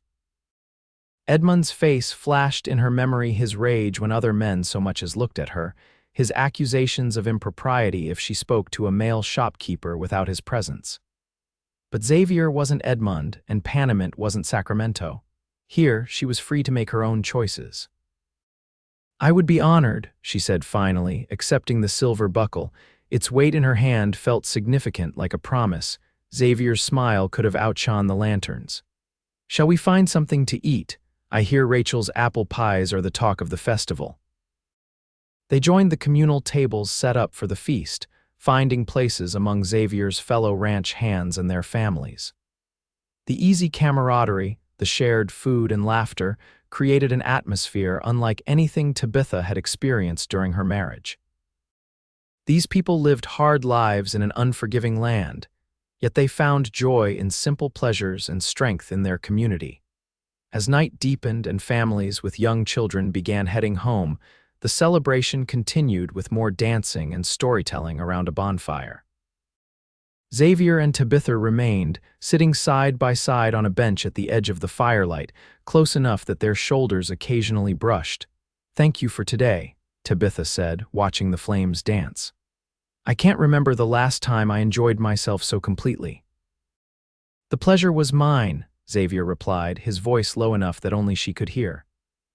Edmund's face flashed in her memory, his rage when other men so much as looked at her, his accusations of impropriety if she spoke to a male shopkeeper without his presence. But Xavier wasn't Edmund, and Panamint wasn't Sacramento. Here, she was free to make her own choices. "I would be honored," she said finally, accepting the silver buckle. Its weight in her hand felt significant, like a promise. Xavier's smile could have outshone the lanterns. "Shall we find something to eat? I hear Rachel's apple pies are the talk of the festival." They joined the communal tables set up for the feast, finding places among Xavier's fellow ranch hands and their families. The easy camaraderie, the shared food and laughter, created an atmosphere unlike anything Tabitha had experienced during her marriage. These people lived hard lives in an unforgiving land, yet they found joy in simple pleasures and strength in their community. As night deepened and families with young children began heading home, the celebration continued with more dancing and storytelling around a bonfire. Xavier and Tabitha remained, sitting side by side on a bench at the edge of the firelight, close enough that their shoulders occasionally brushed. "Thank you for today," Tabitha said, watching the flames dance. "I can't remember the last time I enjoyed myself so completely." "The pleasure was mine," Xavier replied, his voice low enough that only she could hear.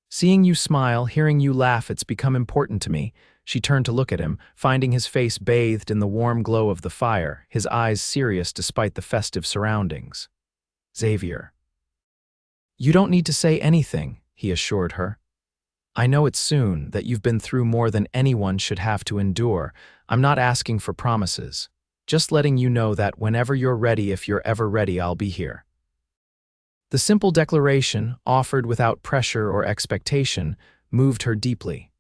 "Seeing you smile, hearing you laugh, it's become important to me." She turned to look at him, finding his face bathed in the warm glow of the fire, his eyes serious despite the festive surroundings. "Xavier." "You don't need to say anything," he assured her. "I know it's soon, that you've been through more than anyone should have to endure. I'm not asking for promises. Just letting you know that whenever you're ready, if you're ever ready, I'll be here." The simple declaration, offered without pressure or expectation, moved her deeply.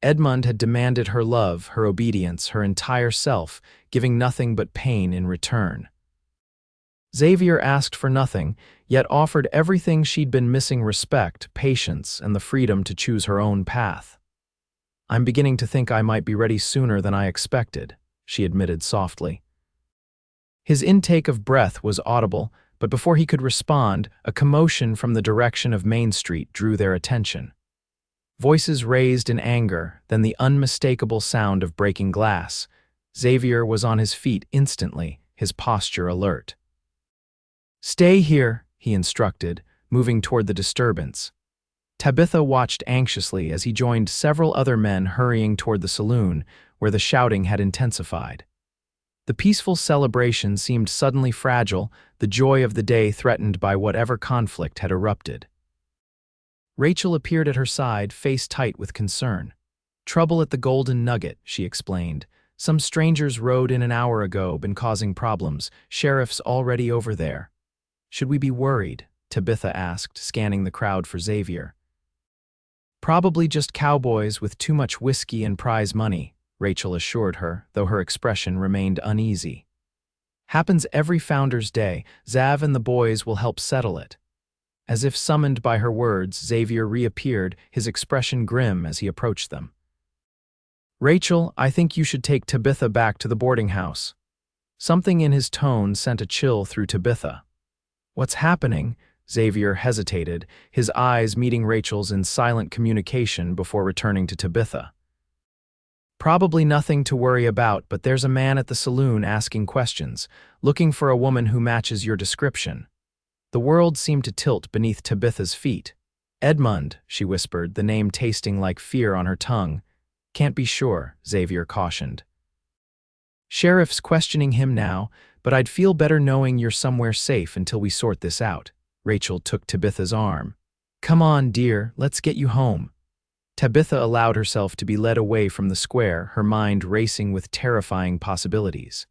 Edmund had demanded her love, her obedience, her entire self, giving nothing but pain in return. Xavier asked for nothing, yet offered everything she'd been missing: respect, patience, and the freedom to choose her own path. "I'm beginning to think I might be ready sooner than I expected," she admitted softly. His intake of breath was audible, but before he could respond, a commotion from the direction of Main Street drew their attention. Voices raised in anger, then the unmistakable sound of breaking glass. Xavier was on his feet instantly, his posture alert. "Stay here," he instructed, moving toward the disturbance. Tabitha watched anxiously as he joined several other men hurrying toward the saloon, where the shouting had intensified. The peaceful celebration seemed suddenly fragile, the joy of the day threatened by whatever conflict had erupted. Rachel appeared at her side, face tight with concern. "Trouble at the Golden Nugget," she explained. "Some strangers rode in an hour ago, been causing problems. Sheriff's already over there." "Should we be worried?" Tabitha asked, scanning the crowd for Xavier. "Probably just cowboys with too much whiskey and prize money," Rachel assured her, though her expression remained uneasy. "Happens every Founder's Day. Xav and the boys will help settle it." As if summoned by her words, Xavier reappeared, his expression grim as he approached them. "Rachel, I think you should take Tabitha back to the boarding house." Something in his tone sent a chill through Tabitha. "What's happening?" Xavier hesitated, his eyes meeting Rachel's in silent communication before returning to Tabitha. "Probably nothing to worry about, but there's a man at the saloon asking questions, looking for a woman who matches your description." The world seemed to tilt beneath Tabitha's feet. "Edmund," she whispered, the name tasting like fear on her tongue. "Can't be sure," Xavier cautioned. "Sheriff's questioning him now, but I'd feel better knowing you're somewhere safe until we sort this out." Rachel took Tabitha's arm. Come on, dear, let's get you home. Tabitha allowed herself to be led away from the square, her mind racing with terrifying possibilities.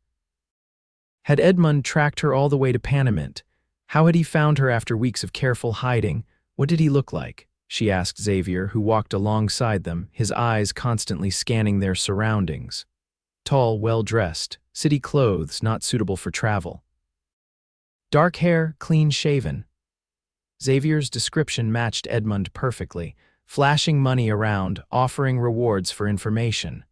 Had Edmund tracked her all the way to Panamint? How had he found her after weeks of careful hiding? What did he look like? She asked Xavier, who walked alongside them, his eyes constantly scanning their surroundings. Tall, well-dressed, city clothes not suitable for travel. Dark hair, clean-shaven. Xavier's description matched Edmund perfectly, flashing money around, offering rewards for information.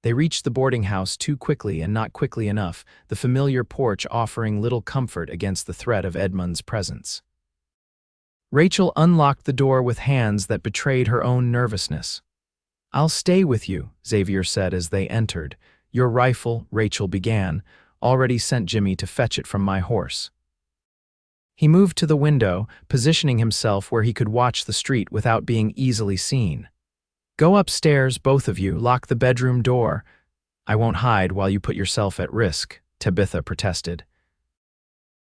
They reached the boarding house too quickly and not quickly enough, the familiar porch offering little comfort against the threat of Edmund's presence. Rachel unlocked the door with hands that betrayed her own nervousness. "I'll stay with you," Xavier said as they entered. "Your rifle," Rachel began, "already sent Jimmy to fetch it from my horse." He moved to the window, positioning himself where he could watch the street without being easily seen. "Go upstairs, both of you, lock the bedroom door." "I won't hide while you put yourself at risk," Tabitha protested.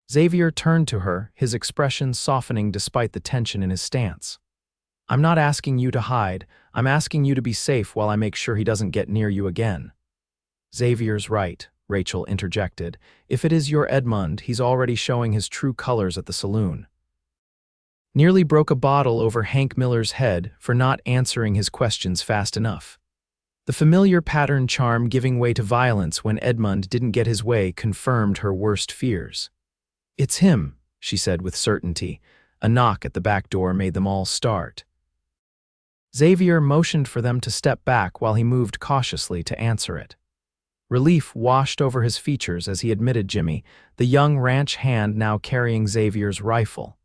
Xavier turned to her, his expression softening despite the tension in his stance. "I'm not asking you to hide, I'm asking you to be safe while I make sure he doesn't get near you again." "Xavier's right," Rachel interjected. "If it is your Edmund, he's already showing his true colors at the saloon." Nearly broke a bottle over Hank Miller's head for not answering his questions fast enough. The familiar pattern charm giving way to violence when Edmund didn't get his way confirmed her worst fears. "It's him," she said with certainty. A knock at the back door made them all start. Xavier motioned for them to step back while he moved cautiously to answer it. Relief washed over his features as he admitted Jimmy, the young ranch hand now carrying Xavier's rifle.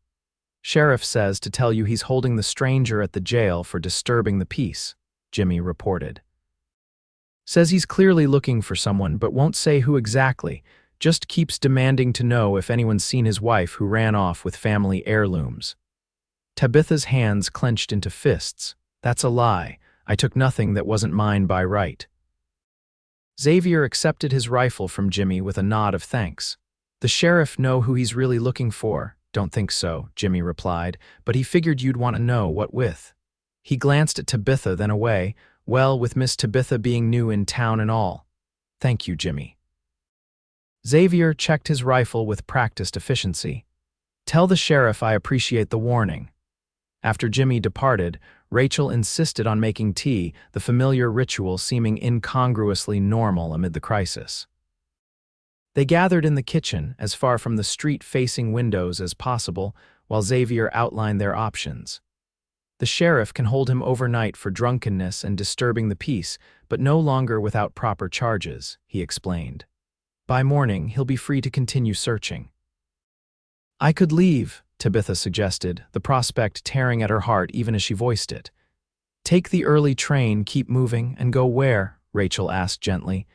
"Sheriff says to tell you he's holding the stranger at the jail for disturbing the peace," Jimmy reported. "Says he's clearly looking for someone but won't say who exactly, just keeps demanding to know if anyone's seen his wife who ran off with family heirlooms." Tabitha's hands clenched into fists. "That's a lie. I took nothing that wasn't mine by right." Xavier accepted his rifle from Jimmy with a nod of thanks. "The sheriff know who he's really looking for?" "Don't think so," Jimmy replied, "but he figured you'd want to know what with." He glanced at Tabitha, then away. "Well, with Miss Tabitha being new in town and all." "Thank you, Jimmy." Xavier checked his rifle with practiced efficiency. "Tell the sheriff I appreciate the warning." After Jimmy departed, Rachel insisted on making tea, the familiar ritual seeming incongruously normal amid the crisis. They gathered in the kitchen, as far from the street-facing windows as possible, while Xavier outlined their options. "The sheriff can hold him overnight for drunkenness and disturbing the peace, but no longer without proper charges," he explained. "By morning, he'll be free to continue searching." "I could leave," Tabitha suggested, the prospect tearing at her heart even as she voiced it. "Take the early train, keep moving, and go where?" Rachel asked gently.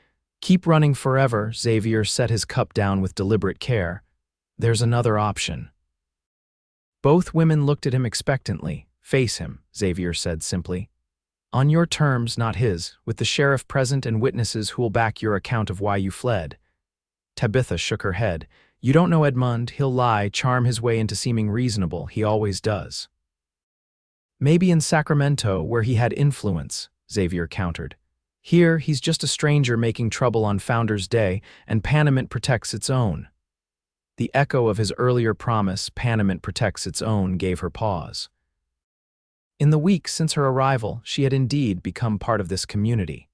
"Keep running forever," Xavier set his cup down with deliberate care. "There's another option." Both women looked at him expectantly. "Face him," Xavier said simply. "On your terms, not his, with the sheriff present and witnesses who'll back your account of why you fled." Tabitha shook her head. "You don't know Edmund. He'll lie, charm his way into seeming reasonable. He always does." "Maybe in Sacramento, where he had influence," Xavier countered. "Here, he's just a stranger making trouble on Founder's Day, and Panamint protects its own." The echo of his earlier promise, "Panamint protects its own," gave her pause. In the weeks since her arrival, she had indeed become part of this community.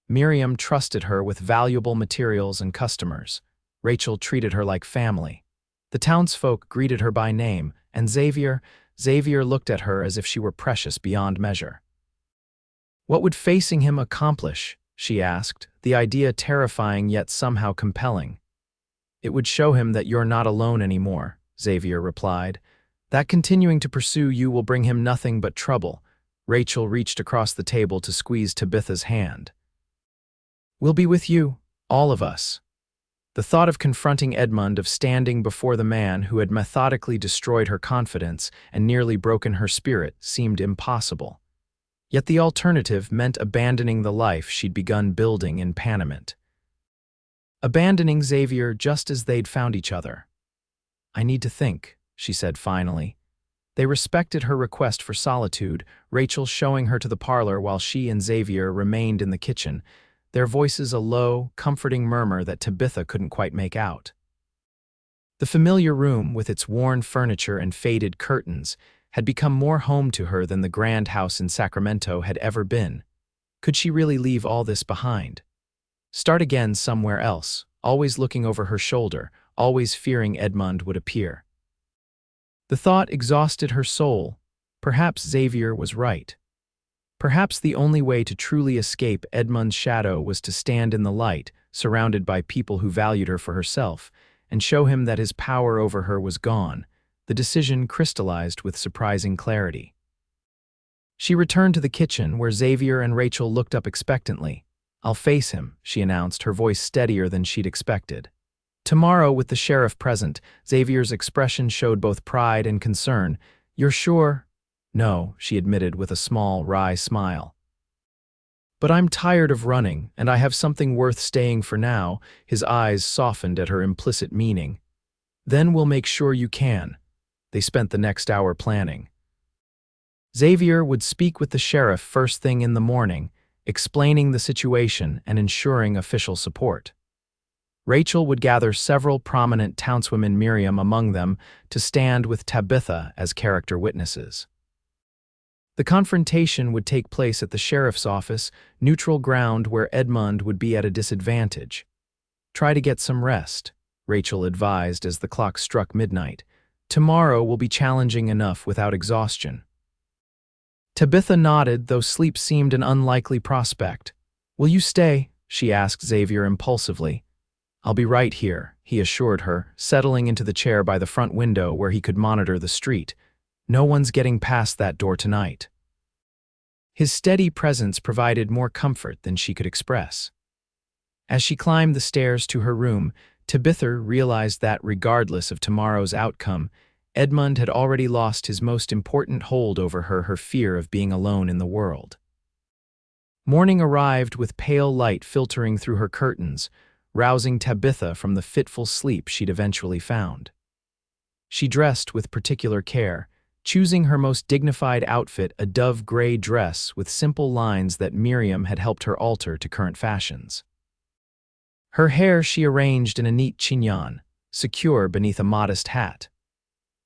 Miriam trusted her with valuable materials and customers. Rachel treated her like family. The townsfolk greeted her by name, and Xavier looked at her as if she were precious beyond measure. "What would facing him accomplish?" she asked, the idea terrifying yet somehow compelling. "It would show him that you're not alone anymore," Xavier replied. "That continuing to pursue you will bring him nothing but trouble." Rachel reached across the table to squeeze Tabitha's hand. "We'll be with you, all of us." The thought of confronting Edmund, of standing before the man who had methodically destroyed her confidence and nearly broken her spirit, seemed impossible. Yet the alternative meant abandoning the life she'd begun building in Panamint. Abandoning Xavier just as they'd found each other. "I need to think," she said finally. They respected her request for solitude, Rachel showing her to the parlor while she and Xavier remained in the kitchen, their voices a low, comforting murmur that Tabitha couldn't quite make out. The familiar room, with its worn furniture and faded curtains, had become more home to her than the grand house in Sacramento had ever been. Could she really leave all this behind? Start again somewhere else, always looking over her shoulder, always fearing Edmund would appear. The thought exhausted her soul. Perhaps Xavier was right. Perhaps the only way to truly escape Edmund's shadow was to stand in the light, surrounded by people who valued her for herself, and show him that his power over her was gone. The decision crystallized with surprising clarity. She returned to the kitchen, where Xavier and Rachel looked up expectantly. "I'll face him," she announced, her voice steadier than she'd expected. Tomorrow, with the sheriff present, Xavier's expression showed both pride and concern. "You're sure?" "No," she admitted with a small, wry smile. "But I'm tired of running, and I have something worth staying for now." His eyes softened at her implicit meaning. "Then we'll make sure you can." They spent the next hour planning. Xavier would speak with the sheriff first thing in the morning, explaining the situation and ensuring official support. Rachel would gather several prominent townswomen, Miriam among them, to stand with Tabitha as character witnesses. The confrontation would take place at the sheriff's office, neutral ground where Edmund would be at a disadvantage. "Try to get some rest," Rachel advised as the clock struck midnight. "Tomorrow will be challenging enough without exhaustion." Tabitha nodded, though sleep seemed an unlikely prospect. "Will you stay?" she asked Xavier impulsively. "I'll be right here," he assured her, settling into the chair by the front window where he could monitor the street. "No one's getting past that door tonight." His steady presence provided more comfort than she could express. As she climbed the stairs to her room, Tabitha realized that, regardless of tomorrow's outcome, Edmund had already lost his most important hold over her, her fear of being alone in the world. Morning arrived with pale light filtering through her curtains, rousing Tabitha from the fitful sleep she'd eventually found. She dressed with particular care, choosing her most dignified outfit, a dove-gray dress with simple lines that Miriam had helped her alter to current fashions. Her hair she arranged in a neat chignon, secure beneath a modest hat.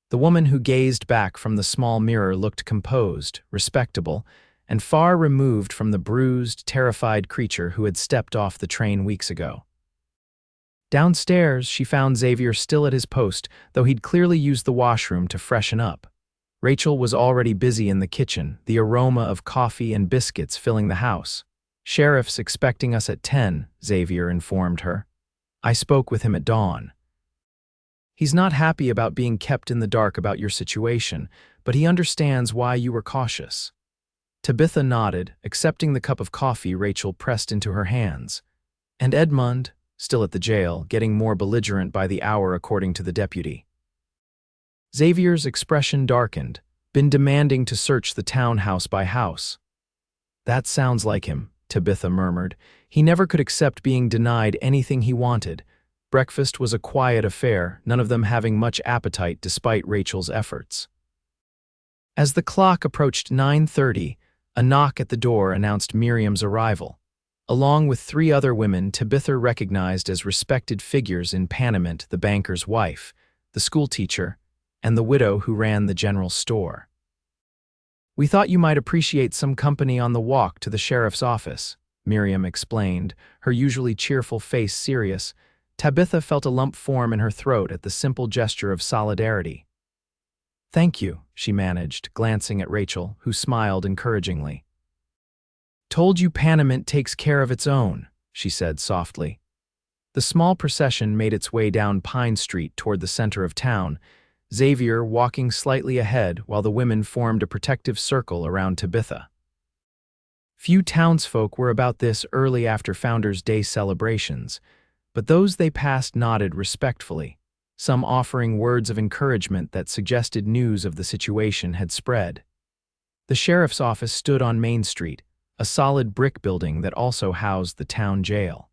The woman who gazed back from the small mirror looked composed, respectable, and far removed from the bruised, terrified creature who had stepped off the train weeks ago. Downstairs, she found Xavier still at his post, though he'd clearly used the washroom to freshen up. Rachel was already busy in the kitchen, the aroma of coffee and biscuits filling the house. "Sheriff's expecting us at 10, Xavier informed her. "I spoke with him at dawn. He's not happy about being kept in the dark about your situation, but he understands why you were cautious." Tabitha nodded, accepting the cup of coffee Rachel pressed into her hands. "And Edmund?" Still at the jail, getting more belligerent by the hour according to the deputy. Xavier's expression darkened. "Been demanding to search the town house by house." "That sounds like him," Tabitha murmured. "He never could accept being denied anything he wanted." Breakfast was a quiet affair, none of them having much appetite despite Rachel's efforts. As the clock approached 9:30, a knock at the door announced Miriam's arrival. Along with 3 other women Tabitha recognized as respected figures in Panamint, the banker's wife, the schoolteacher, and the widow who ran the general store. "We thought you might appreciate some company on the walk to the sheriff's office," Miriam explained, her usually cheerful face serious. Tabitha felt a lump form in her throat at the simple gesture of solidarity. "Thank you," she managed, glancing at Rachel, who smiled encouragingly. "Told you Panamint takes care of its own," she said softly. The small procession made its way down Pine Street toward the center of town, Xavier walking slightly ahead while the women formed a protective circle around Tabitha. Few townsfolk were about this early after Founders' Day celebrations, but those they passed nodded respectfully, some offering words of encouragement that suggested news of the situation had spread. The sheriff's office stood on Main Street, a solid brick building that also housed the town jail.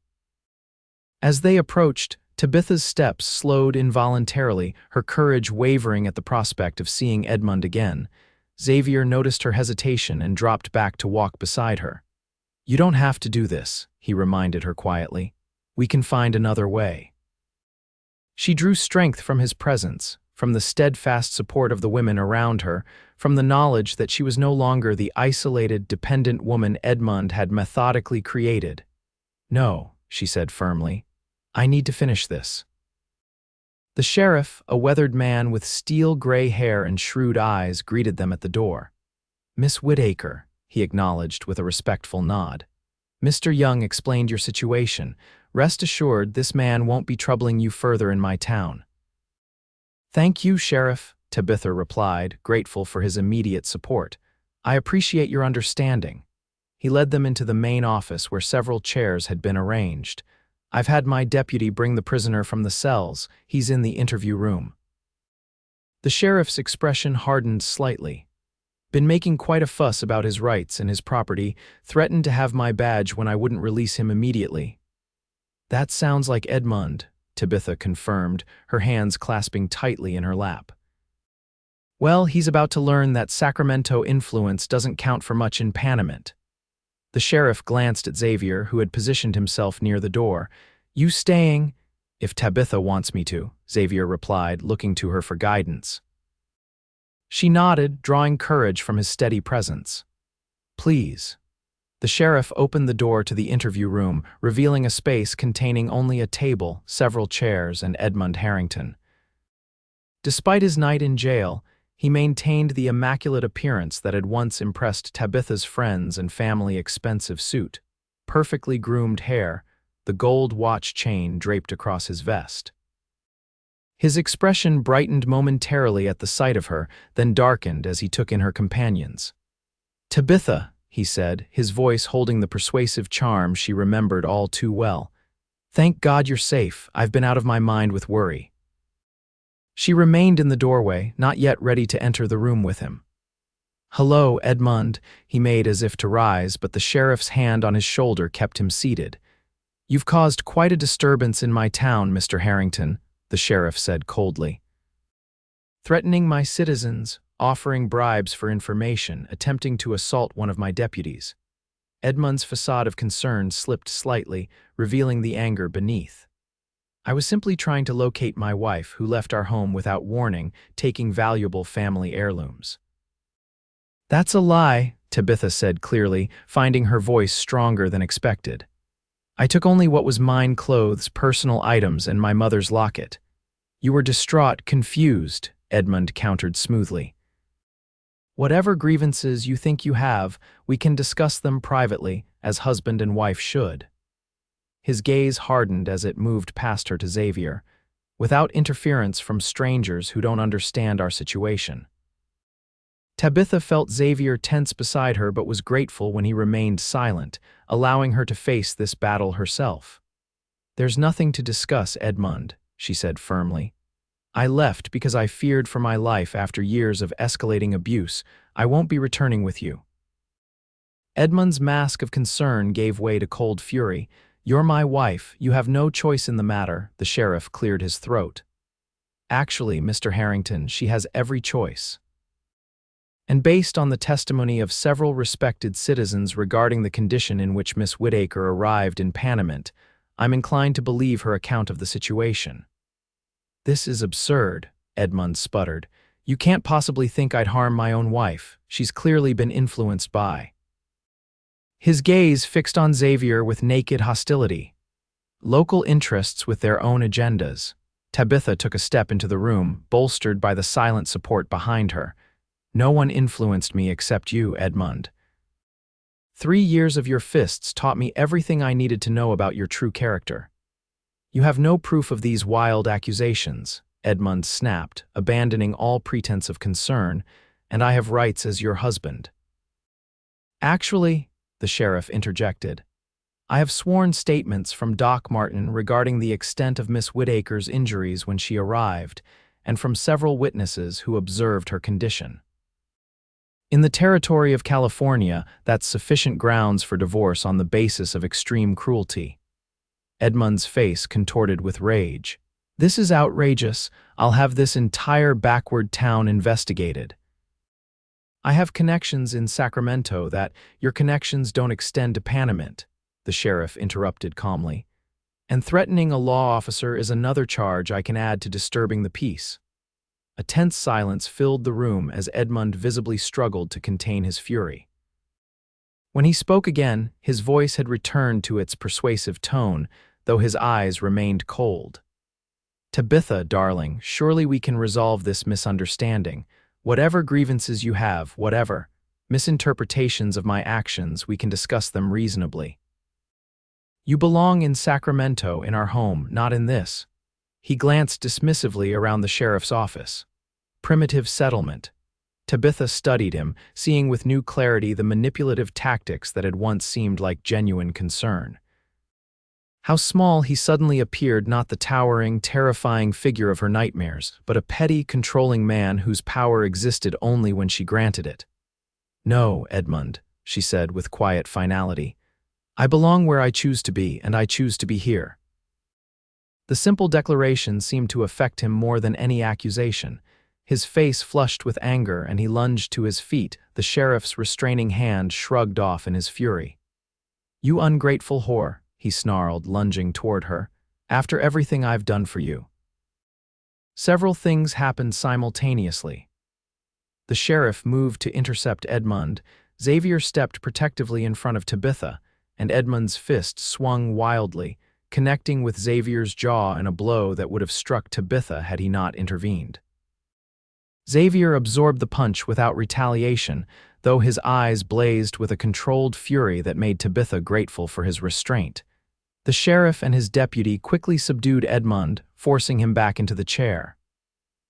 As they approached, Tabitha's steps slowed involuntarily, her courage wavering at the prospect of seeing Edmund again. Xavier noticed her hesitation and dropped back to walk beside her. "You don't have to do this," he reminded her quietly. "We can find another way." She drew strength from his presence, from the steadfast support of the women around her, from the knowledge that she was no longer the isolated, dependent woman Edmund had methodically created. "No," she said firmly. "I need to finish this." The sheriff, a weathered man with steel-gray hair and shrewd eyes, greeted them at the door. "Miss Whittaker," he acknowledged with a respectful nod. "Mr. Young explained your situation. Rest assured, this man won't be troubling you further in my town." "Thank you, Sheriff," Tabitha replied, grateful for his immediate support. "I appreciate your understanding." He led them into the main office where several chairs had been arranged. "I've had my deputy bring the prisoner from the cells. He's in the interview room." The sheriff's expression hardened slightly. "Been making quite a fuss about his rights and his property, threatened to have my badge when I wouldn't release him immediately." "That sounds like Edmund," Tabitha confirmed, her hands clasping tightly in her lap. "Well, he's about to learn that Sacramento influence doesn't count for much in Panamint." The sheriff glanced at Xavier, who had positioned himself near the door. "You staying?" "If Tabitha wants me to," Xavier replied, looking to her for guidance. She nodded, drawing courage from his steady presence. "Please." The sheriff opened the door to the interview room, revealing a space containing only a table, several chairs, and Edmund Harrington. Despite his night in jail, he maintained the immaculate appearance that had once impressed Tabitha's friends and family. Expensive suit, perfectly groomed hair, the gold watch chain draped across his vest. His expression brightened momentarily at the sight of her, then darkened as he took in her companions. "Tabitha," he said, his voice holding the persuasive charm she remembered all too well. "Thank God you're safe. I've been out of my mind with worry." She remained in the doorway, not yet ready to enter the room with him. "Hello, Edmund," he made as if to rise, but the sheriff's hand on his shoulder kept him seated. "You've caused quite a disturbance in my town, Mr. Harrington," the sheriff said coldly. "Threatening my citizens, offering bribes for information, attempting to assault one of my deputies." Edmund's facade of concern slipped slightly, revealing the anger beneath. "I was simply trying to locate my wife, who left our home without warning, taking valuable family heirlooms." "That's a lie," Tabitha said clearly, finding her voice stronger than expected. "I took only what was mine: clothes, personal items, and my mother's locket." "You were distraught, confused," Edmund countered smoothly. "Whatever grievances you think you have, we can discuss them privately, as husband and wife should." His gaze hardened as it moved past her to Xavier. "Without interference from strangers who don't understand our situation." Tabitha felt Xavier tense beside her, but was grateful when he remained silent, allowing her to face this battle herself. "There's nothing to discuss, Edmund," she said firmly. "I left because I feared for my life after years of escalating abuse. I won't be returning with you." Edmund's mask of concern gave way to cold fury. "You're my wife. You have no choice in the matter," the sheriff cleared his throat. "Actually, Mr. Harrington, she has every choice. And based on the testimony of several respected citizens regarding the condition in which Miss Whittaker arrived in Panamint, I'm inclined to believe her account of the situation." "This is absurd," Edmund sputtered. "You can't possibly think I'd harm my own wife. She's clearly been influenced by—" His gaze fixed on Xavier with naked hostility. "Local interests with their own agendas." Tabitha took a step into the room, bolstered by the silent support behind her. "No one influenced me except you, Edmund. 3 years of your fists taught me everything I needed to know about your true character." "You have no proof of these wild accusations," Edmund snapped, abandoning all pretense of concern, "and I have rights as your husband." "Actually," the sheriff interjected, "I have sworn statements from Doc Martin regarding the extent of Miss Whittaker's injuries when she arrived, and from several witnesses who observed her condition. In the territory of California, that's sufficient grounds for divorce on the basis of extreme cruelty." Edmund's face contorted with rage. "This is outrageous. I'll have this entire backward town investigated." "I have connections in Sacramento that your connections don't extend to Panamint," the sheriff interrupted calmly. "And threatening a law officer is another charge I can add to disturbing the peace." A tense silence filled the room as Edmund visibly struggled to contain his fury. When he spoke again, his voice had returned to its persuasive tone, though his eyes remained cold. "Tabitha, darling, surely we can resolve this misunderstanding. Whatever grievances you have, whatever misinterpretations of my actions, we can discuss them reasonably. You belong in Sacramento, in our home, not in this." He glanced dismissively around the sheriff's office. Primitive settlement. Tabitha studied him, seeing with new clarity the manipulative tactics that had once seemed like genuine concern. How small he suddenly appeared, not the towering, terrifying figure of her nightmares, but a petty, controlling man whose power existed only when she granted it. "No, Edmund," she said with quiet finality. "I belong where I choose to be, and I choose to be here." The simple declaration seemed to affect him more than any accusation. His face flushed with anger, and he lunged to his feet, the sheriff's restraining hand shrugged off in his fury. "You ungrateful whore," he snarled, lunging toward her. "After everything I've done for you." Several things happened simultaneously. The sheriff moved to intercept Edmund, Xavier stepped protectively in front of Tabitha, and Edmund's fist swung wildly, connecting with Xavier's jaw in a blow that would have struck Tabitha had he not intervened. Xavier absorbed the punch without retaliation, though his eyes blazed with a controlled fury that made Tabitha grateful for his restraint. The sheriff and his deputy quickly subdued Edmund, forcing him back into the chair.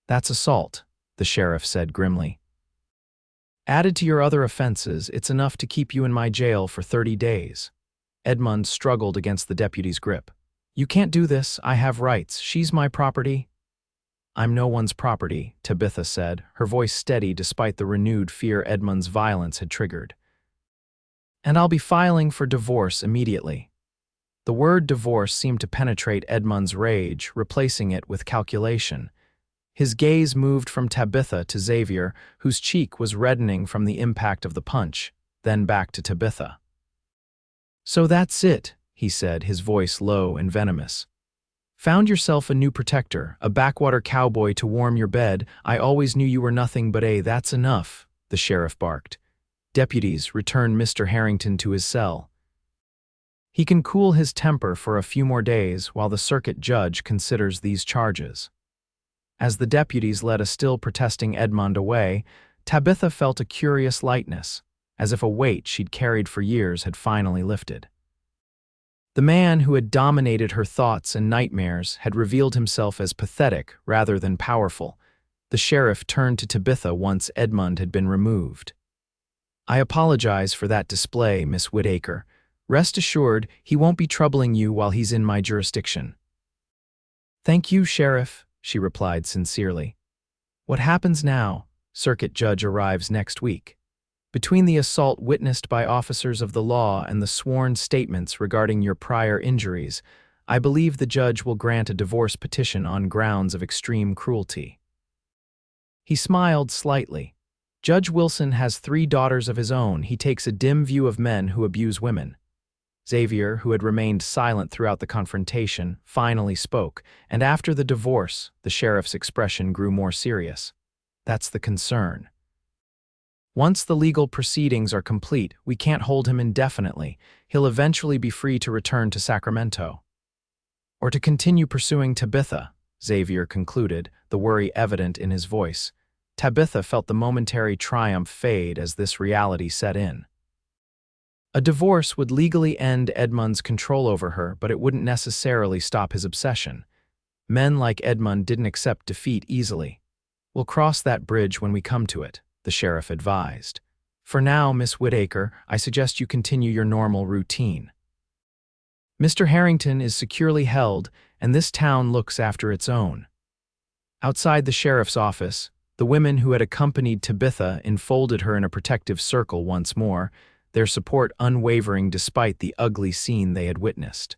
"That's assault," the sheriff said grimly. "Added to your other offenses, it's enough to keep you in my jail for 30 days. Edmund struggled against the deputy's grip. "You can't do this. I have rights. She's my property." "I'm no one's property," Tabitha said, her voice steady despite the renewed fear Edmund's violence had triggered. "And I'll be filing for divorce immediately." The word divorce seemed to penetrate Edmund's rage, replacing it with calculation. His gaze moved from Tabitha to Xavier, whose cheek was reddening from the impact of the punch, then back to Tabitha. "So that's it," he said, his voice low and venomous. "Found yourself a new protector, a backwater cowboy to warm your bed. I always knew you were nothing but a that's enough," the sheriff barked. "Deputies, return Mr. Harrington to his cell. He can cool his temper for a few more days while the circuit judge considers these charges." As the deputies led a still protesting Edmund away, Tabitha felt a curious lightness, as if a weight she'd carried for years had finally lifted. The man who had dominated her thoughts and nightmares had revealed himself as pathetic rather than powerful. The sheriff turned to Tabitha once Edmund had been removed. "I apologize for that display, Miss Whittaker. Rest assured, he won't be troubling you while he's in my jurisdiction." "Thank you, Sheriff," she replied sincerely. "What happens now? Circuit judge arrives next week. Between the assault witnessed by officers of the law and the sworn statements regarding your prior injuries, I believe the judge will grant a divorce petition on grounds of extreme cruelty." He smiled slightly. Judge Wilson has 3 daughters of his own. He takes a dim view of men who abuse women. Xavier, who had remained silent throughout the confrontation, finally spoke, and after the divorce, the sheriff's expression grew more serious. "That's the concern. Once the legal proceedings are complete, we can't hold him indefinitely. He'll eventually be free to return to Sacramento. Or to continue pursuing Tabitha," Xavier concluded, the worry evident in his voice. Tabitha felt the momentary triumph fade as this reality set in. A divorce would legally end Edmund's control over her, but it wouldn't necessarily stop his obsession. Men like Edmund didn't accept defeat easily. "We'll cross that bridge when we come to it," the sheriff advised. "For now, Miss Whittaker, I suggest you continue your normal routine. Mr. Harrington is securely held, and this town looks after its own." Outside the sheriff's office, the women who had accompanied Tabitha enfolded her in a protective circle once more, their support unwavering despite the ugly scene they had witnessed.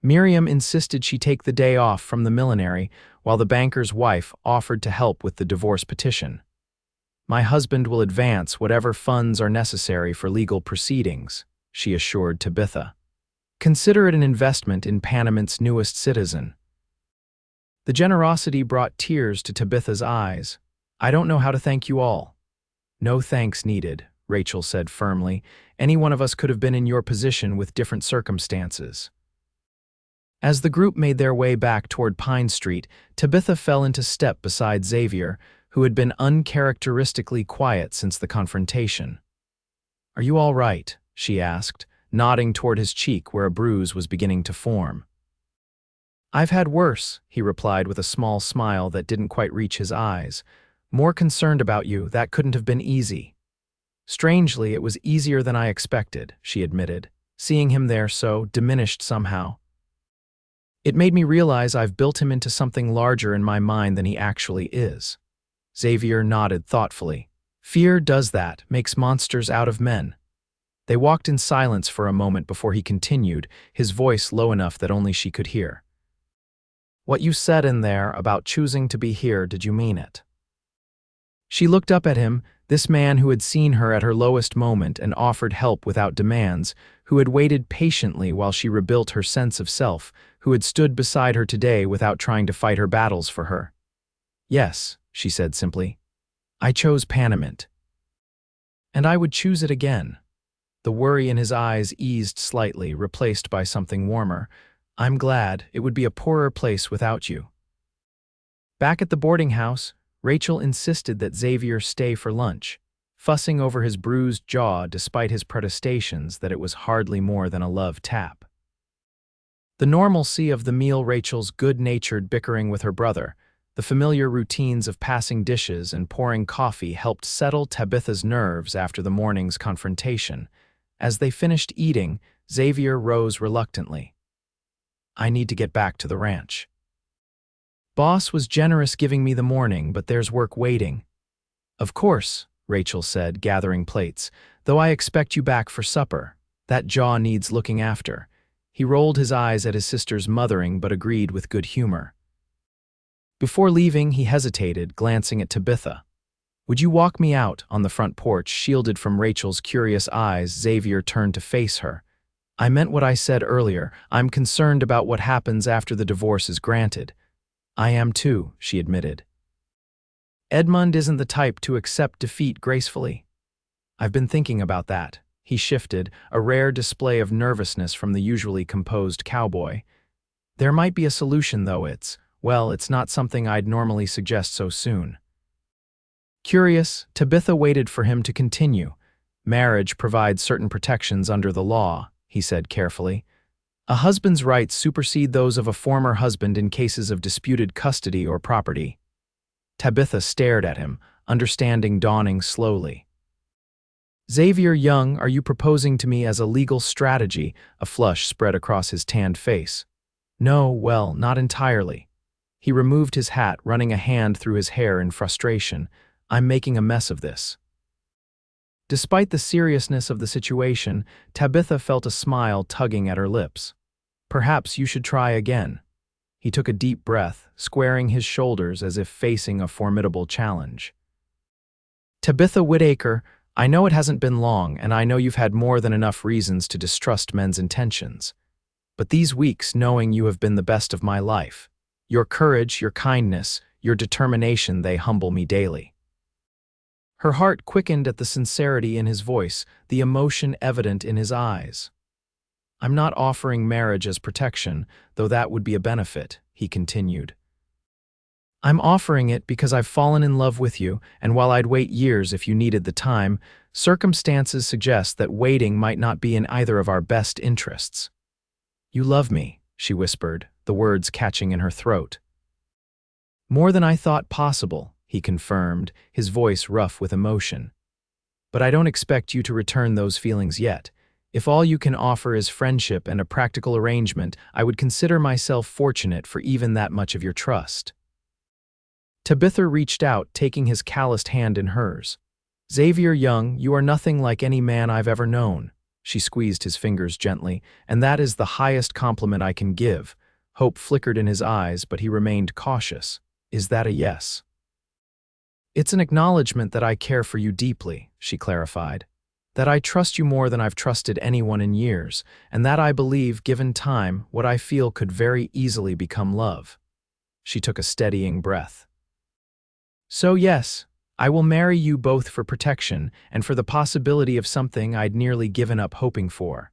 Miriam insisted she take the day off from the millinery, while the banker's wife offered to help with the divorce petition. "My husband will advance whatever funds are necessary for legal proceedings," she assured Tabitha. "Consider it an investment in Panamint's newest citizen." The generosity brought tears to Tabitha's eyes. "I don't know how to thank you all." "No thanks needed," Rachel said firmly. "Any one of us could have been in your position with different circumstances." As the group made their way back toward Pine Street, Tabitha fell into step beside Xavier, who had been uncharacteristically quiet since the confrontation. "Are you all right?" she asked, nodding toward his cheek where a bruise was beginning to form. "I've had worse," he replied with a small smile that didn't quite reach his eyes. "More concerned about you, that couldn't have been easy." "Strangely, it was easier than I expected," she admitted, seeing him there so diminished somehow. "It made me realize I've built him into something larger in my mind than he actually is." Xavier nodded thoughtfully. "Fear does that, makes monsters out of men." They walked in silence for a moment before he continued, his voice low enough that only she could hear. "What you said in there about choosing to be here, did you mean it?" She looked up at him, this man who had seen her at her lowest moment and offered help without demands, who had waited patiently while she rebuilt her sense of self, who had stood beside her today without trying to fight her battles for her. "Yes," she said simply. "I chose Panamint. And I would choose it again." The worry in his eyes eased slightly, replaced by something warmer. "I'm glad. It would be a poorer place without you." Back at the boarding house, Rachel insisted that Xavier stay for lunch, fussing over his bruised jaw despite his protestations that it was hardly more than a love tap. The normalcy of the meal, Rachel's good-natured bickering with her brother, the familiar routines of passing dishes and pouring coffee helped settle Tabitha's nerves after the morning's confrontation. As they finished eating, Xavier rose reluctantly. "I need to get back to the ranch. Boss was generous giving me the morning, but there's work waiting." "Of course," Rachel said, gathering plates, "though I expect you back for supper. That jaw needs looking after." He rolled his eyes at his sister's mothering but agreed with good humor. Before leaving, he hesitated, glancing at Tabitha. "Would you walk me out?" On the front porch, shielded from Rachel's curious eyes, Xavier turned to face her. "I meant what I said earlier. I'm concerned about what happens after the divorce is granted." "I am too," she admitted. "Edmund isn't the type to accept defeat gracefully." "I've been thinking about that." He shifted, a rare display of nervousness from the usually composed Cowboy. "There might be a solution, though it's not something I'd normally suggest so soon." Curious, Tabitha waited for him to continue. "Marriage provides certain protections under the law," he said carefully. "A husband's rights supersede those of a former husband in cases of disputed custody or property." Tabitha stared at him, understanding dawning slowly. "Xavier Young, are you proposing to me as a legal strategy?" A flush spread across his tanned face. "No, well, not entirely." He removed his hat, running a hand through his hair in frustration. "I'm making a mess of this." Despite the seriousness of the situation, Tabitha felt a smile tugging at her lips. "Perhaps you should try again." He took a deep breath, squaring his shoulders as if facing a formidable challenge. "Tabitha Whittaker, I know it hasn't been long, and I know you've had more than enough reasons to distrust men's intentions. But these weeks, knowing you have been the best of my life, your courage, your kindness, your determination, they humble me daily." Her heart quickened at the sincerity in his voice, the emotion evident in his eyes. "I'm not offering marriage as protection, though that would be a benefit," he continued. "I'm offering it because I've fallen in love with you, and while I'd wait years if you needed the time, circumstances suggest that waiting might not be in either of our best interests." "You love me," she whispered, the words catching in her throat. "More than I thought possible," he confirmed, his voice rough with emotion. "But I don't expect you to return those feelings yet. If all you can offer is friendship and a practical arrangement, I would consider myself fortunate for even that much of your trust." Tabitha reached out, taking his calloused hand in hers. "Xavier Young, you are nothing like any man I've ever known." She squeezed his fingers gently. "And that is the highest compliment I can give." Hope flickered in his eyes, but he remained cautious. "Is that a yes?" "It's an acknowledgement that I care for you deeply," she clarified. "That I trust you more than I've trusted anyone in years, and that I believe, given time, what I feel could very easily become love." She took a steadying breath. "So yes, I will marry you both for protection and for the possibility of something I'd nearly given up hoping for."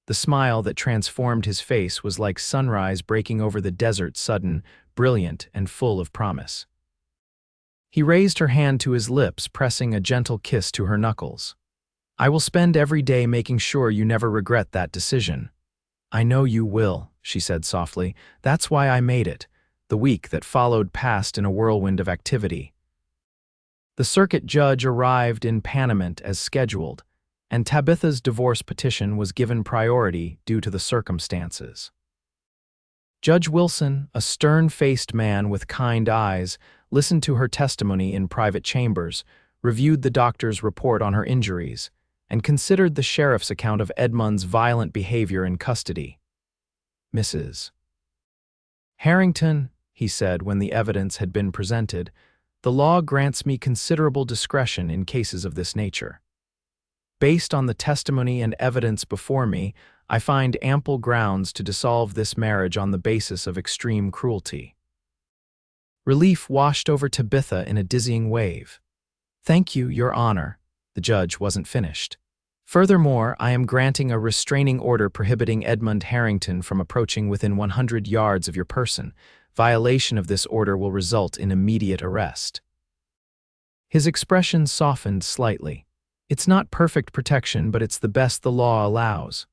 The smile that transformed his face was like sunrise breaking over the desert, sudden, brilliant, and full of promise. He raised her hand to his lips, pressing a gentle kiss to her knuckles. "I will spend every day making sure you never regret that decision." "I know you will," she said softly. "That's why I made it." The week that followed passed in a whirlwind of activity. The circuit judge arrived in Panamint as scheduled, and Tabitha's divorce petition was given priority due to the circumstances. Judge Wilson, a stern-faced man with kind eyes, listened to her testimony in private chambers, reviewed the doctor's report on her injuries, and considered the sheriff's account of Edmund's violent behavior in custody. "Mrs. Harrington," he said when the evidence had been presented, "the law grants me considerable discretion in cases of this nature. Based on the testimony and evidence before me, I find ample grounds to dissolve this marriage on the basis of extreme cruelty." Relief washed over Tabitha in a dizzying wave. "Thank you, Your Honor." The judge wasn't finished. "Furthermore, I am granting a restraining order prohibiting Edmund Harrington from approaching within 100 yards of your person. Violation of this order will result in immediate arrest." His expression softened slightly. "It's not perfect protection, but it's the best the law allows."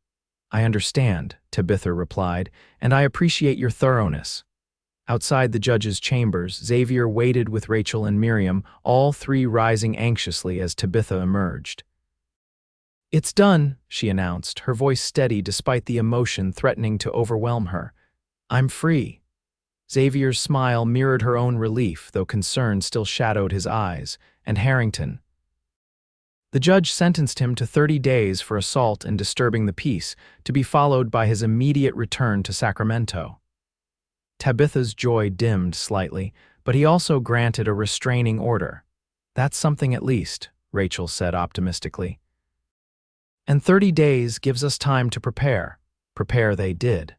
"I understand," Tabitha replied, "and I appreciate your thoroughness." Outside the judge's chambers, Xavier waited with Rachel and Miriam, all three rising anxiously as Tabitha emerged. "It's done," she announced, her voice steady despite the emotion threatening to overwhelm her. "I'm free." Xavier's smile mirrored her own relief, though concern still shadowed his eyes. "And Harrington?" The judge sentenced him to 30 days for assault and disturbing the peace, to be followed by his immediate return to Sacramento. Tabitha's joy dimmed slightly, but he also granted a restraining order. "That's something at least," Rachel said optimistically. "And 30 days gives us time to prepare." Prepare they did.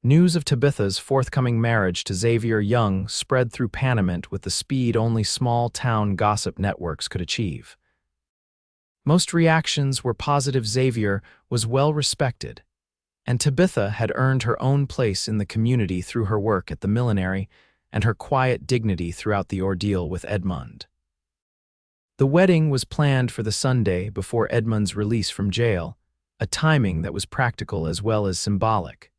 News of Tabitha's forthcoming marriage to Xavier Young spread through Panamint with the speed only small-town gossip networks could achieve. Most reactions were positive. Xavier was well respected, and Tabitha had earned her own place in the community through her work at the millinery and her quiet dignity throughout the ordeal with Edmund. The wedding was planned for the Sunday before Edmund's release from jail, a timing that was practical as well as symbolic.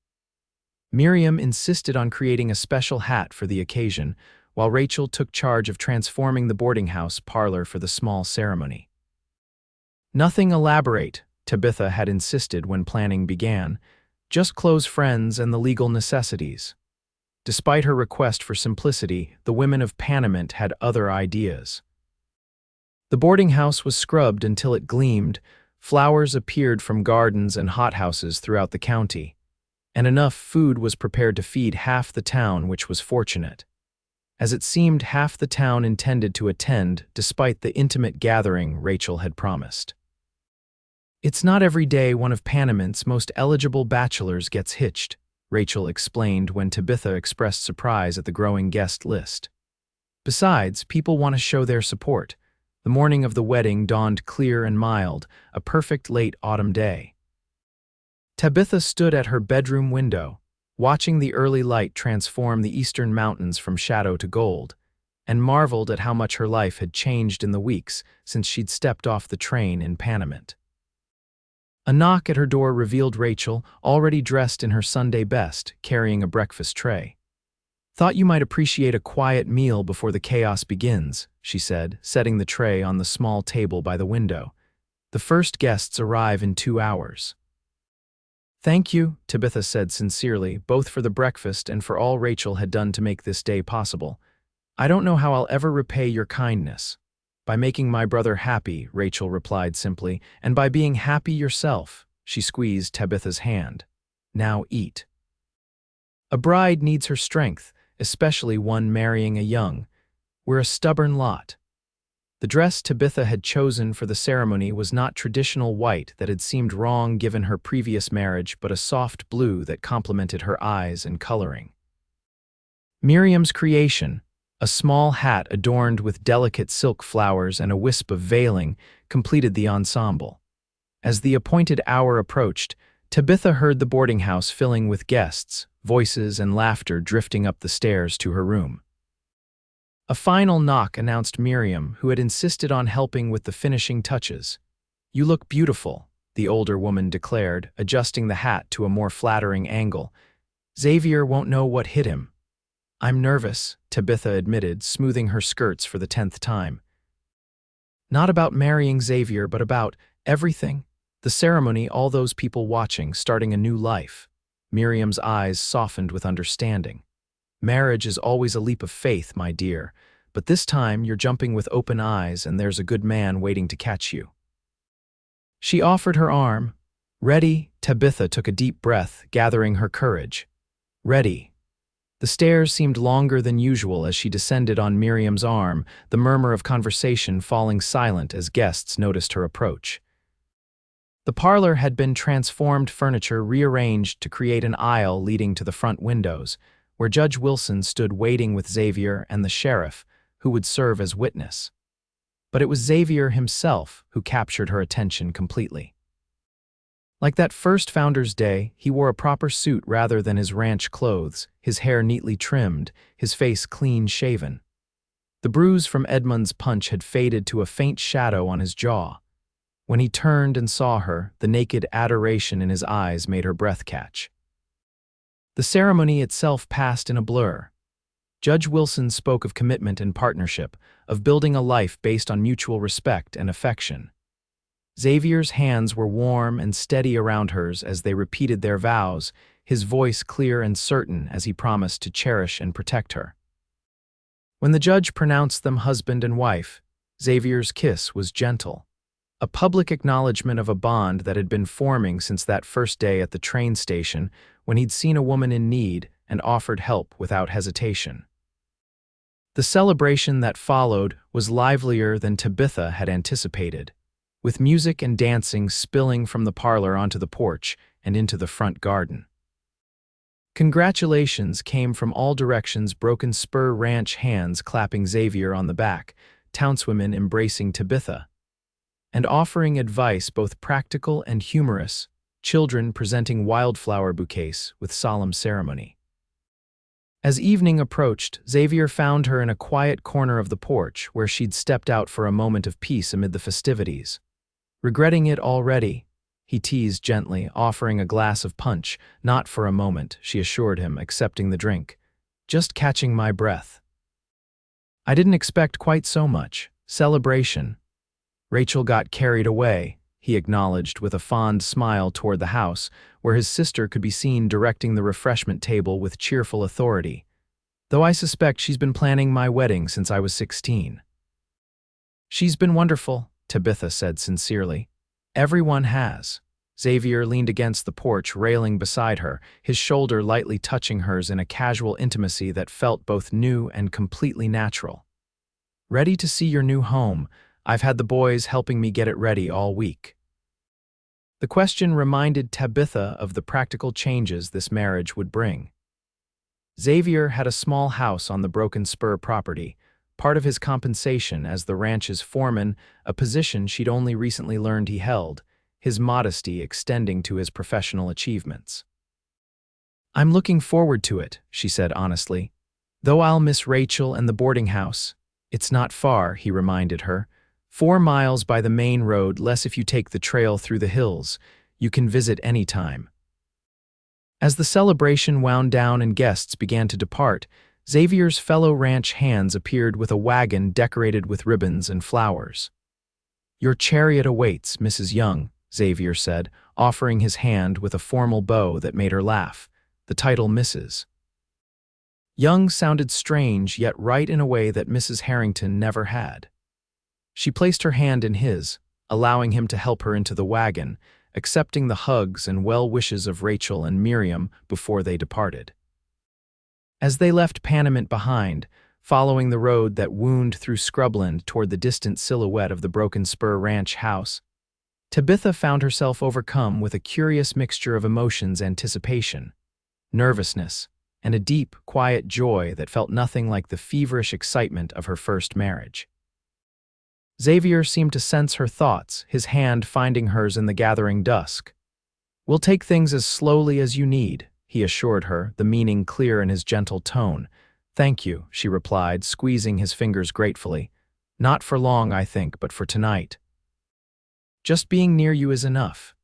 Miriam insisted on creating a special hat for the occasion, while Rachel took charge of transforming the boarding house parlor for the small ceremony. "Nothing elaborate," Tabitha had insisted when planning began, "just close friends and the legal necessities." Despite her request for simplicity, the women of Panamint had other ideas. The boarding house was scrubbed until it gleamed, flowers appeared from gardens and hothouses throughout the county, and enough food was prepared to feed half the town, which was fortunate. As it seemed, half the town intended to attend, despite the intimate gathering Rachel had promised. "It's not every day one of Panamint's most eligible bachelors gets hitched," Rachel explained when Tabitha expressed surprise at the growing guest list. "Besides, people want to show their support." The morning of the wedding dawned clear and mild, a perfect late autumn day. Tabitha stood at her bedroom window, watching the early light transform the eastern mountains from shadow to gold, and marveled at how much her life had changed in the weeks since she'd stepped off the train in Panamint. A knock at her door revealed Rachel, already dressed in her Sunday best, carrying a breakfast tray. "Thought you might appreciate a quiet meal before the chaos begins," she said, setting the tray on the small table by the window. "The first guests arrive in 2 hours." "Thank you," Tabitha said sincerely, both for the breakfast and for all Rachel had done to make this day possible. "I don't know how I'll ever repay your kindness." By making my brother happy, Rachel replied simply, and by being happy yourself. She squeezed Tabitha's hand. Now eat. A bride needs her strength, especially one marrying a young. We're a stubborn lot. The dress Tabitha had chosen for the ceremony was not traditional white that had seemed wrong given her previous marriage, but a soft blue that complemented her eyes and coloring. Miriam's creation, a small hat adorned with delicate silk flowers and a wisp of veiling, completed the ensemble. As the appointed hour approached, Tabitha heard the boarding house filling with guests, voices and laughter drifting up the stairs to her room. A final knock announced Miriam, who had insisted on helping with the finishing touches. "You look beautiful," the older woman declared, adjusting the hat to a more flattering angle. "Xavier won't know what hit him." "I'm nervous," Tabitha admitted, smoothing her skirts for the 10th time. "Not about marrying Xavier, but about everything. The ceremony, all those people watching, starting a new life." Miriam's eyes softened with understanding. "Marriage is always a leap of faith, my dear, but this time you're jumping with open eyes and there's a good man waiting to catch you." She offered her arm. "Ready?" Tabitha took a deep breath, gathering her courage. "Ready." The stairs seemed longer than usual as she descended on Miriam's arm, the murmur of conversation falling silent as guests noticed her approach. The parlor had been transformed, furniture rearranged to create an aisle leading to the front windows, where Judge Wilson stood waiting with Xavier and the sheriff, who would serve as witness. But it was Xavier himself who captured her attention completely. Like that first Founder's Day, he wore a proper suit rather than his ranch clothes, his hair neatly trimmed, his face clean-shaven. The bruise from Edmund's punch had faded to a faint shadow on his jaw. When he turned and saw her, the naked adoration in his eyes made her breath catch. The ceremony itself passed in a blur. Judge Wilson spoke of commitment and partnership, of building a life based on mutual respect and affection. Xavier's hands were warm and steady around hers as they repeated their vows, his voice clear and certain as he promised to cherish and protect her. When the judge pronounced them husband and wife, Xavier's kiss was gentle, a public acknowledgement of a bond that had been forming since that first day at the train station when he'd seen a woman in need and offered help without hesitation. The celebration that followed was livelier than Tabitha had anticipated, with music and dancing spilling from the parlor onto the porch and into the front garden. Congratulations came from all directions, Broken Spur Ranch hands clapping Xavier on the back, townswomen embracing Tabitha, and offering advice both practical and humorous, children presenting wildflower bouquets with solemn ceremony. As evening approached, Xavier found her in a quiet corner of the porch where she'd stepped out for a moment of peace amid the festivities. "Regretting it already?" he teased gently, offering a glass of punch. "Not for a moment," she assured him, accepting the drink. "Just catching my breath." "I didn't expect quite so much. Celebration." Rachel got carried away, he acknowledged with a fond smile toward the house, where his sister could be seen directing the refreshment table with cheerful authority. "Though I suspect she's been planning my wedding since I was 16. "She's been wonderful," Tabitha said sincerely. "Everyone has." Xavier leaned against the porch railing beside her, his shoulder lightly touching hers in a casual intimacy that felt both new and completely natural. "Ready to see your new home? I've had the boys helping me get it ready all week." The question reminded Tabitha of the practical changes this marriage would bring. Xavier had a small house on the Broken Spur property, part of his compensation as the ranch's foreman, a position she'd only recently learned he held, his modesty extending to his professional achievements. "I'm looking forward to it," she said honestly. "Though I'll miss Rachel and the boarding house." "It's not far," he reminded her. 4 miles by the main road, less if you take the trail through the hills. You can visit any time." As the celebration wound down and guests began to depart, Xavier's fellow ranch hands appeared with a wagon decorated with ribbons and flowers. "Your chariot awaits, Mrs. Young," Xavier said, offering his hand with a formal bow that made her laugh. The title Mrs. Young sounded strange, yet right in a way that Mrs. Harrington never had. She placed her hand in his, allowing him to help her into the wagon, accepting the hugs and well wishes of Rachel and Miriam before they departed. As they left Panamint behind, following the road that wound through scrubland toward the distant silhouette of the Broken Spur Ranch house, Tabitha found herself overcome with a curious mixture of emotions: anticipation, nervousness, and a deep, quiet joy that felt nothing like the feverish excitement of her first marriage. Xavier seemed to sense her thoughts, his hand finding hers in the gathering dusk. "We'll take things as slowly as you need," he assured her, the meaning clear in his gentle tone. "Thank you," she replied, squeezing his fingers gratefully. "Not for long, I think, but for tonight. Just being near you is enough."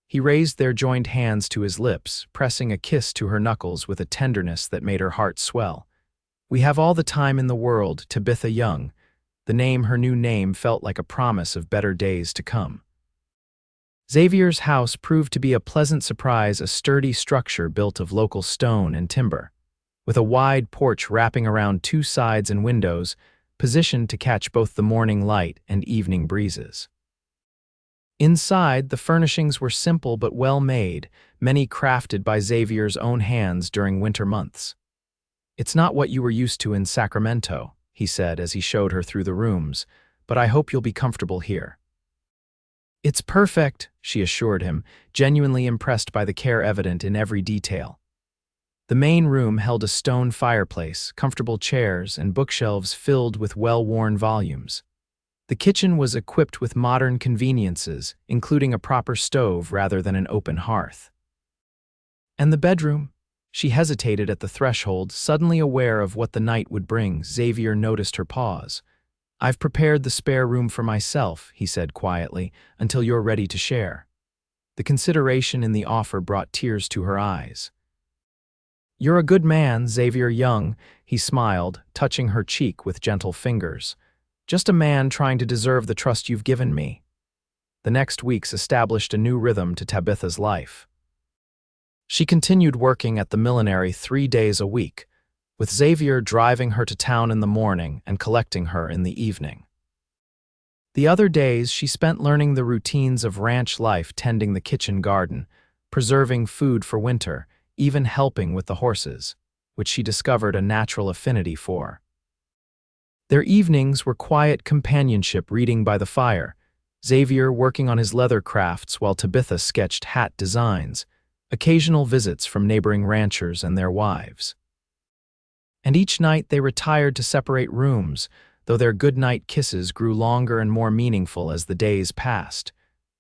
He raised their joined hands to his lips, pressing a kiss to her knuckles with a tenderness that made her heart swell. "We have all the time in the world, Tabitha Young." Her new name felt like a promise of better days to come. Xavier's house proved to be a pleasant surprise, a sturdy structure built of local stone and timber, with a wide porch wrapping around two sides and windows, positioned to catch both the morning light and evening breezes. Inside, the furnishings were simple but well made, many crafted by Xavier's own hands during winter months. "It's not what you were used to in Sacramento," he said as he showed her through the rooms, "but I hope you'll be comfortable here." "It's perfect," she assured him, genuinely impressed by the care evident in every detail. The main room held a stone fireplace, comfortable chairs, and bookshelves filled with well-worn volumes. The kitchen was equipped with modern conveniences, including a proper stove rather than an open hearth. "And the bedroom?" She hesitated at the threshold, suddenly aware of what the night would bring. Xavier noticed her pause. "I've prepared the spare room for myself," he said quietly, "until you're ready to share." The consideration in the offer brought tears to her eyes. "You're a good man, Xavier Young," he smiled, touching her cheek with gentle fingers. "Just a man trying to deserve the trust you've given me." The next weeks established a new rhythm to Tabitha's life. She continued working at the millinery 3 days a week, with Xavier driving her to town in the morning and collecting her in the evening. The other days she spent learning the routines of ranch life, tending the kitchen garden, preserving food for winter, even helping with the horses, which she discovered a natural affinity for. Their evenings were quiet companionship, reading by the fire, Xavier working on his leather crafts while Tabitha sketched hat designs, occasional visits from neighboring ranchers and their wives. And each night they retired to separate rooms, though their good-night kisses grew longer and more meaningful as the days passed.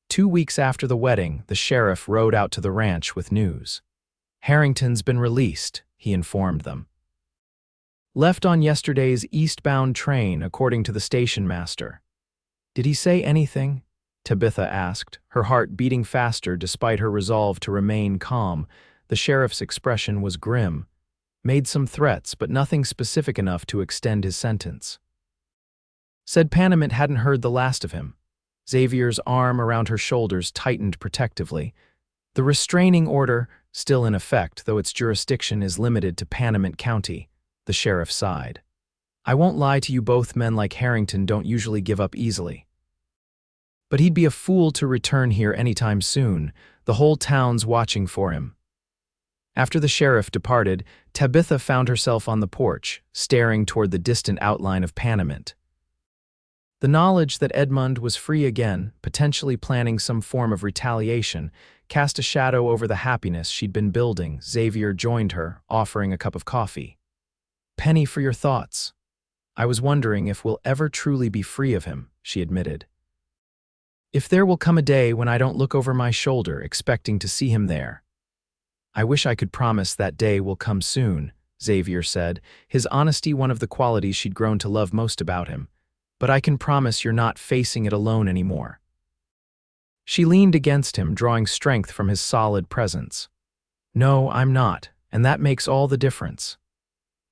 2 weeks after the wedding, the sheriff rode out to the ranch with news. "Harrington's been released," he informed them. "Left on yesterday's eastbound train, according to the station master." "Did he say anything?" Tabitha asked, her heart beating faster despite her resolve to remain calm. The sheriff's expression was grim. "Made some threats, but nothing specific enough to extend his sentence." Said Panamint hadn't heard the last of him. Xavier's arm around her shoulders tightened protectively. "The restraining order, still in effect, though its jurisdiction is limited to Panamint County," the sheriff sighed. "I won't lie to you, both men like Harrington don't usually give up easily. But he'd be a fool to return here anytime soon. The whole town's watching for him." After the sheriff departed, Tabitha found herself on the porch, staring toward the distant outline of Panamint. The knowledge that Edmund was free again, potentially planning some form of retaliation, cast a shadow over the happiness she'd been building. Xavier joined her, offering a cup of coffee. "Penny for your thoughts. I was wondering if we'll ever truly be free of him," she admitted. "If there will come a day when I don't look over my shoulder expecting to see him there." "I wish I could promise that day will come soon," Xavier said, his honesty one of the qualities she'd grown to love most about him. "But I can promise you're not facing it alone anymore." She leaned against him, drawing strength from his solid presence. "No, I'm not, and that makes all the difference."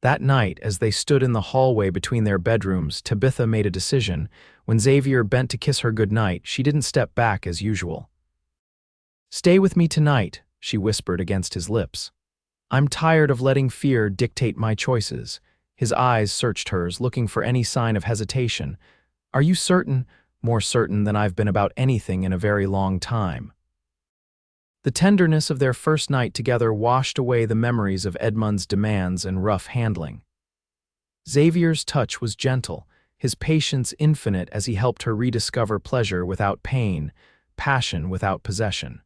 That night, as they stood in the hallway between their bedrooms, Tabitha made a decision. When Xavier bent to kiss her goodnight, she didn't step back as usual. "Stay with me tonight," she whispered against his lips. "I'm tired of letting fear dictate my choices." His eyes searched hers, looking for any sign of hesitation. Are you certain? More certain than I've been about anything in a very long time. The tenderness of their first night together washed away the memories of Edmund's demands and rough handling. Xavier's touch was gentle, his patience infinite as he helped her rediscover pleasure without pain, passion without possession.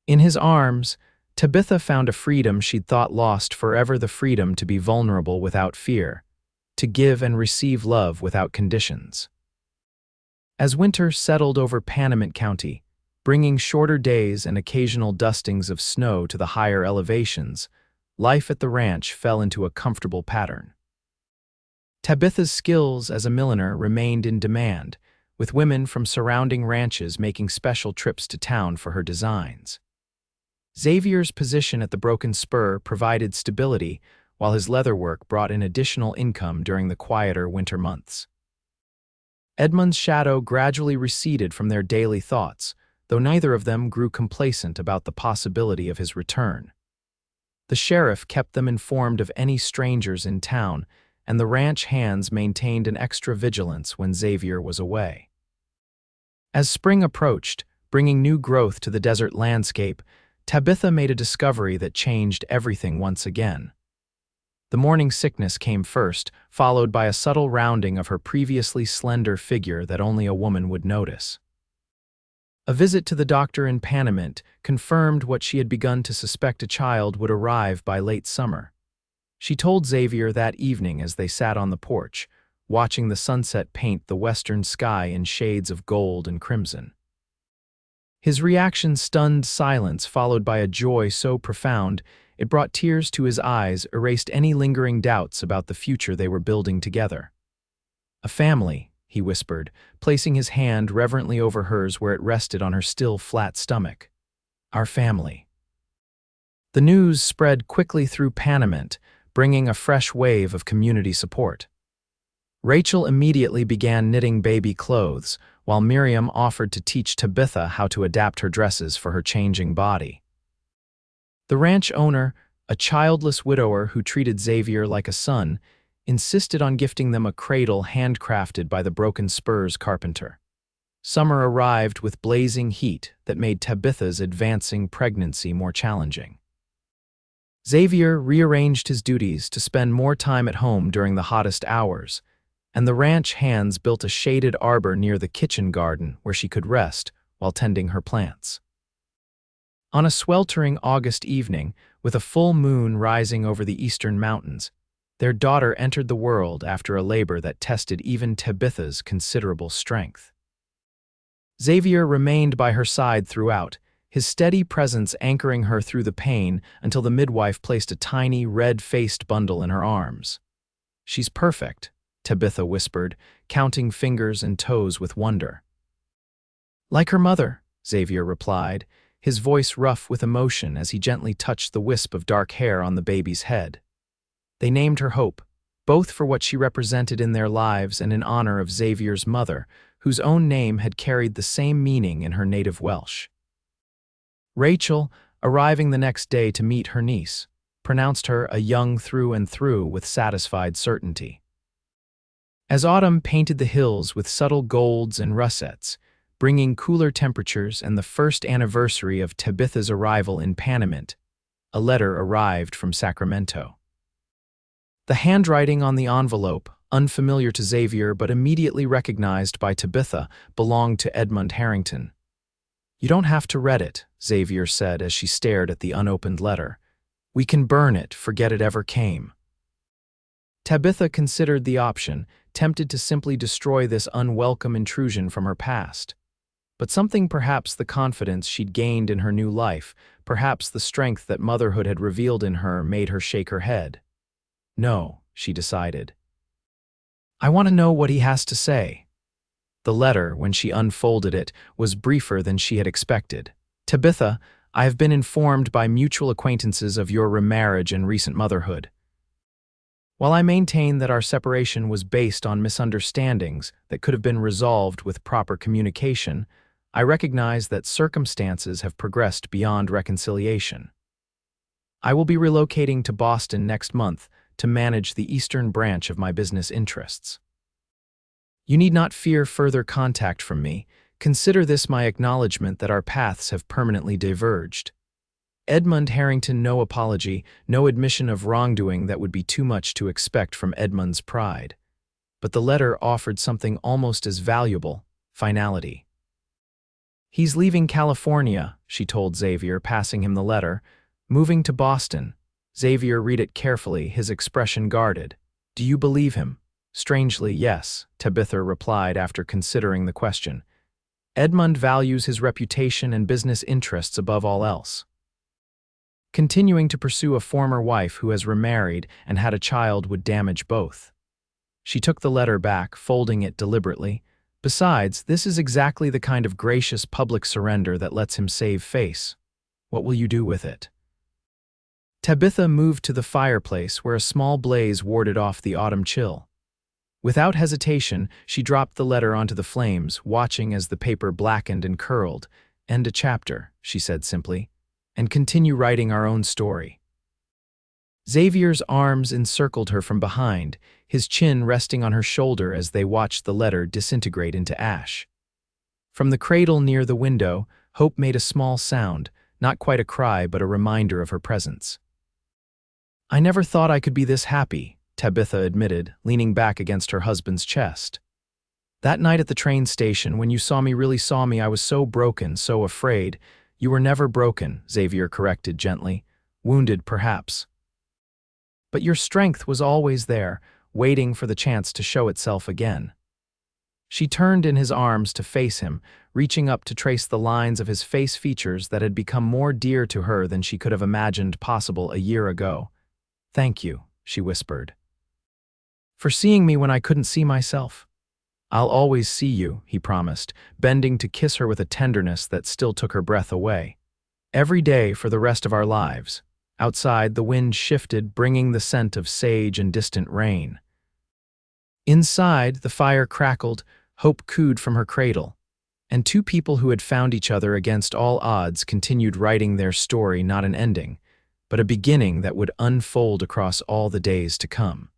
In his arms, Tabitha found a freedom she'd thought lost forever, the freedom to be vulnerable without fear, to give and receive love without conditions. As winter settled over Panamint County, bringing shorter days and occasional dustings of snow to the higher elevations, life at the ranch fell into a comfortable pattern. Tabitha's skills as a milliner remained in demand, with women from surrounding ranches making special trips to town for her designs. Xavier's position at the Broken Spur provided stability, while his leatherwork brought in additional income during the quieter winter months. Edmund's shadow gradually receded from their daily thoughts, though neither of them grew complacent about the possibility of his return. The sheriff kept them informed of any strangers in town, and the ranch hands maintained an extra vigilance when Xavier was away. As spring approached, bringing new growth to the desert landscape, Tabitha made a discovery that changed everything once again. The morning sickness came first, followed by a subtle rounding of her previously slender figure that only a woman would notice. A visit to the doctor in Panamint confirmed what she had begun to suspect: a child would arrive by late summer. She told Xavier that evening as they sat on the porch, watching the sunset paint the western sky in shades of gold and crimson. His reaction stunned silence, followed by a joy so profound it brought tears to his eyes, erased any lingering doubts about the future they were building together. "A family," he whispered, placing his hand reverently over hers where it rested on her still flat stomach. "Our family." The news spread quickly through Panamint, bringing a fresh wave of community support. Rachel immediately began knitting baby clothes, while Miriam offered to teach Tabitha how to adapt her dresses for her changing body. The ranch owner, a childless widower who treated Xavier like a son, insisted on gifting them a cradle handcrafted by the Broken Spur's carpenter. Summer arrived with blazing heat that made Tabitha's advancing pregnancy more challenging. Xavier rearranged his duties to spend more time at home during the hottest hours, and the ranch hands built a shaded arbor near the kitchen garden where she could rest while tending her plants. On a sweltering August evening, with a full moon rising over the eastern mountains, their daughter entered the world after a labor that tested even Tabitha's considerable strength. Xavier remained by her side throughout, his steady presence anchoring her through the pain until the midwife placed a tiny, red-faced bundle in her arms. "She's perfect," Tabitha whispered, counting fingers and toes with wonder. "Like her mother," Xavier replied, his voice rough with emotion as he gently touched the wisp of dark hair on the baby's head. They named her Hope, both for what she represented in their lives and in honor of Xavier's mother, whose own name had carried the same meaning in her native Welsh. Rachel, arriving the next day to meet her niece, pronounced her a Young through and through with satisfied certainty. As autumn painted the hills with subtle golds and russets, bringing cooler temperatures and the first anniversary of Tabitha's arrival in Panamint, a letter arrived from Sacramento. The handwriting on the envelope, unfamiliar to Xavier but immediately recognized by Tabitha, belonged to Edmund Harrington. "You don't have to read it," Xavier said as she stared at the unopened letter. "We can burn it, forget it ever came." Tabitha considered the option, tempted to simply destroy this unwelcome intrusion from her past. But something, perhaps the confidence she'd gained in her new life, perhaps the strength that motherhood had revealed in her, made her shake her head. "No," she decided. "I want to know what he has to say." The letter, when she unfolded it, was briefer than she had expected. "Tabitha, I have been informed by mutual acquaintances of your remarriage and recent motherhood. While I maintain that our separation was based on misunderstandings that could have been resolved with proper communication, I recognize that circumstances have progressed beyond reconciliation. I will be relocating to Boston next month to manage the eastern branch of my business interests. You need not fear further contact from me. Consider this my acknowledgement that our paths have permanently diverged. Edmund Harrington, no apology, no admission of wrongdoing that would be too much to expect from Edmund's pride. But the letter offered something almost as valuable: finality. He's leaving California, she told Xavier, passing him the letter. Moving to Boston. Xavier read it carefully, his expression guarded. Do you believe him? Strangely, yes, Tabitha replied after considering the question. Edmund values his reputation and business interests above all else. Continuing to pursue a former wife who has remarried and had a child would damage both. She took the letter back, folding it deliberately. Besides, this is exactly the kind of gracious public surrender that lets him save face. What will you do with it? Tabitha moved to the fireplace where a small blaze warded off the autumn chill. Without hesitation, she dropped the letter onto the flames, watching as the paper blackened and curled. End a chapter, she said simply, and continue writing our own story. Xavier's arms encircled her from behind, his chin resting on her shoulder as they watched the letter disintegrate into ash. From the cradle near the window, Hope made a small sound, not quite a cry but a reminder of her presence. I never thought I could be this happy, Tabitha admitted, leaning back against her husband's chest. That night at the train station, when you really saw me, I was so broken, so afraid. You were never broken, Xavier corrected gently. Wounded, perhaps. But your strength was always there, waiting for the chance to show itself again. She turned in his arms to face him, reaching up to trace the lines of his face features that had become more dear to her than she could have imagined possible a year ago. Thank you, she whispered. For seeing me when I couldn't see myself. I'll always see you, he promised, bending to kiss her with a tenderness that still took her breath away. Every day for the rest of our lives. Outside, the wind shifted, bringing the scent of sage and distant rain. Inside, the fire crackled, Hope cooed from her cradle, and two people who had found each other against all odds continued writing their story, not an ending, but a beginning that would unfold across all the days to come.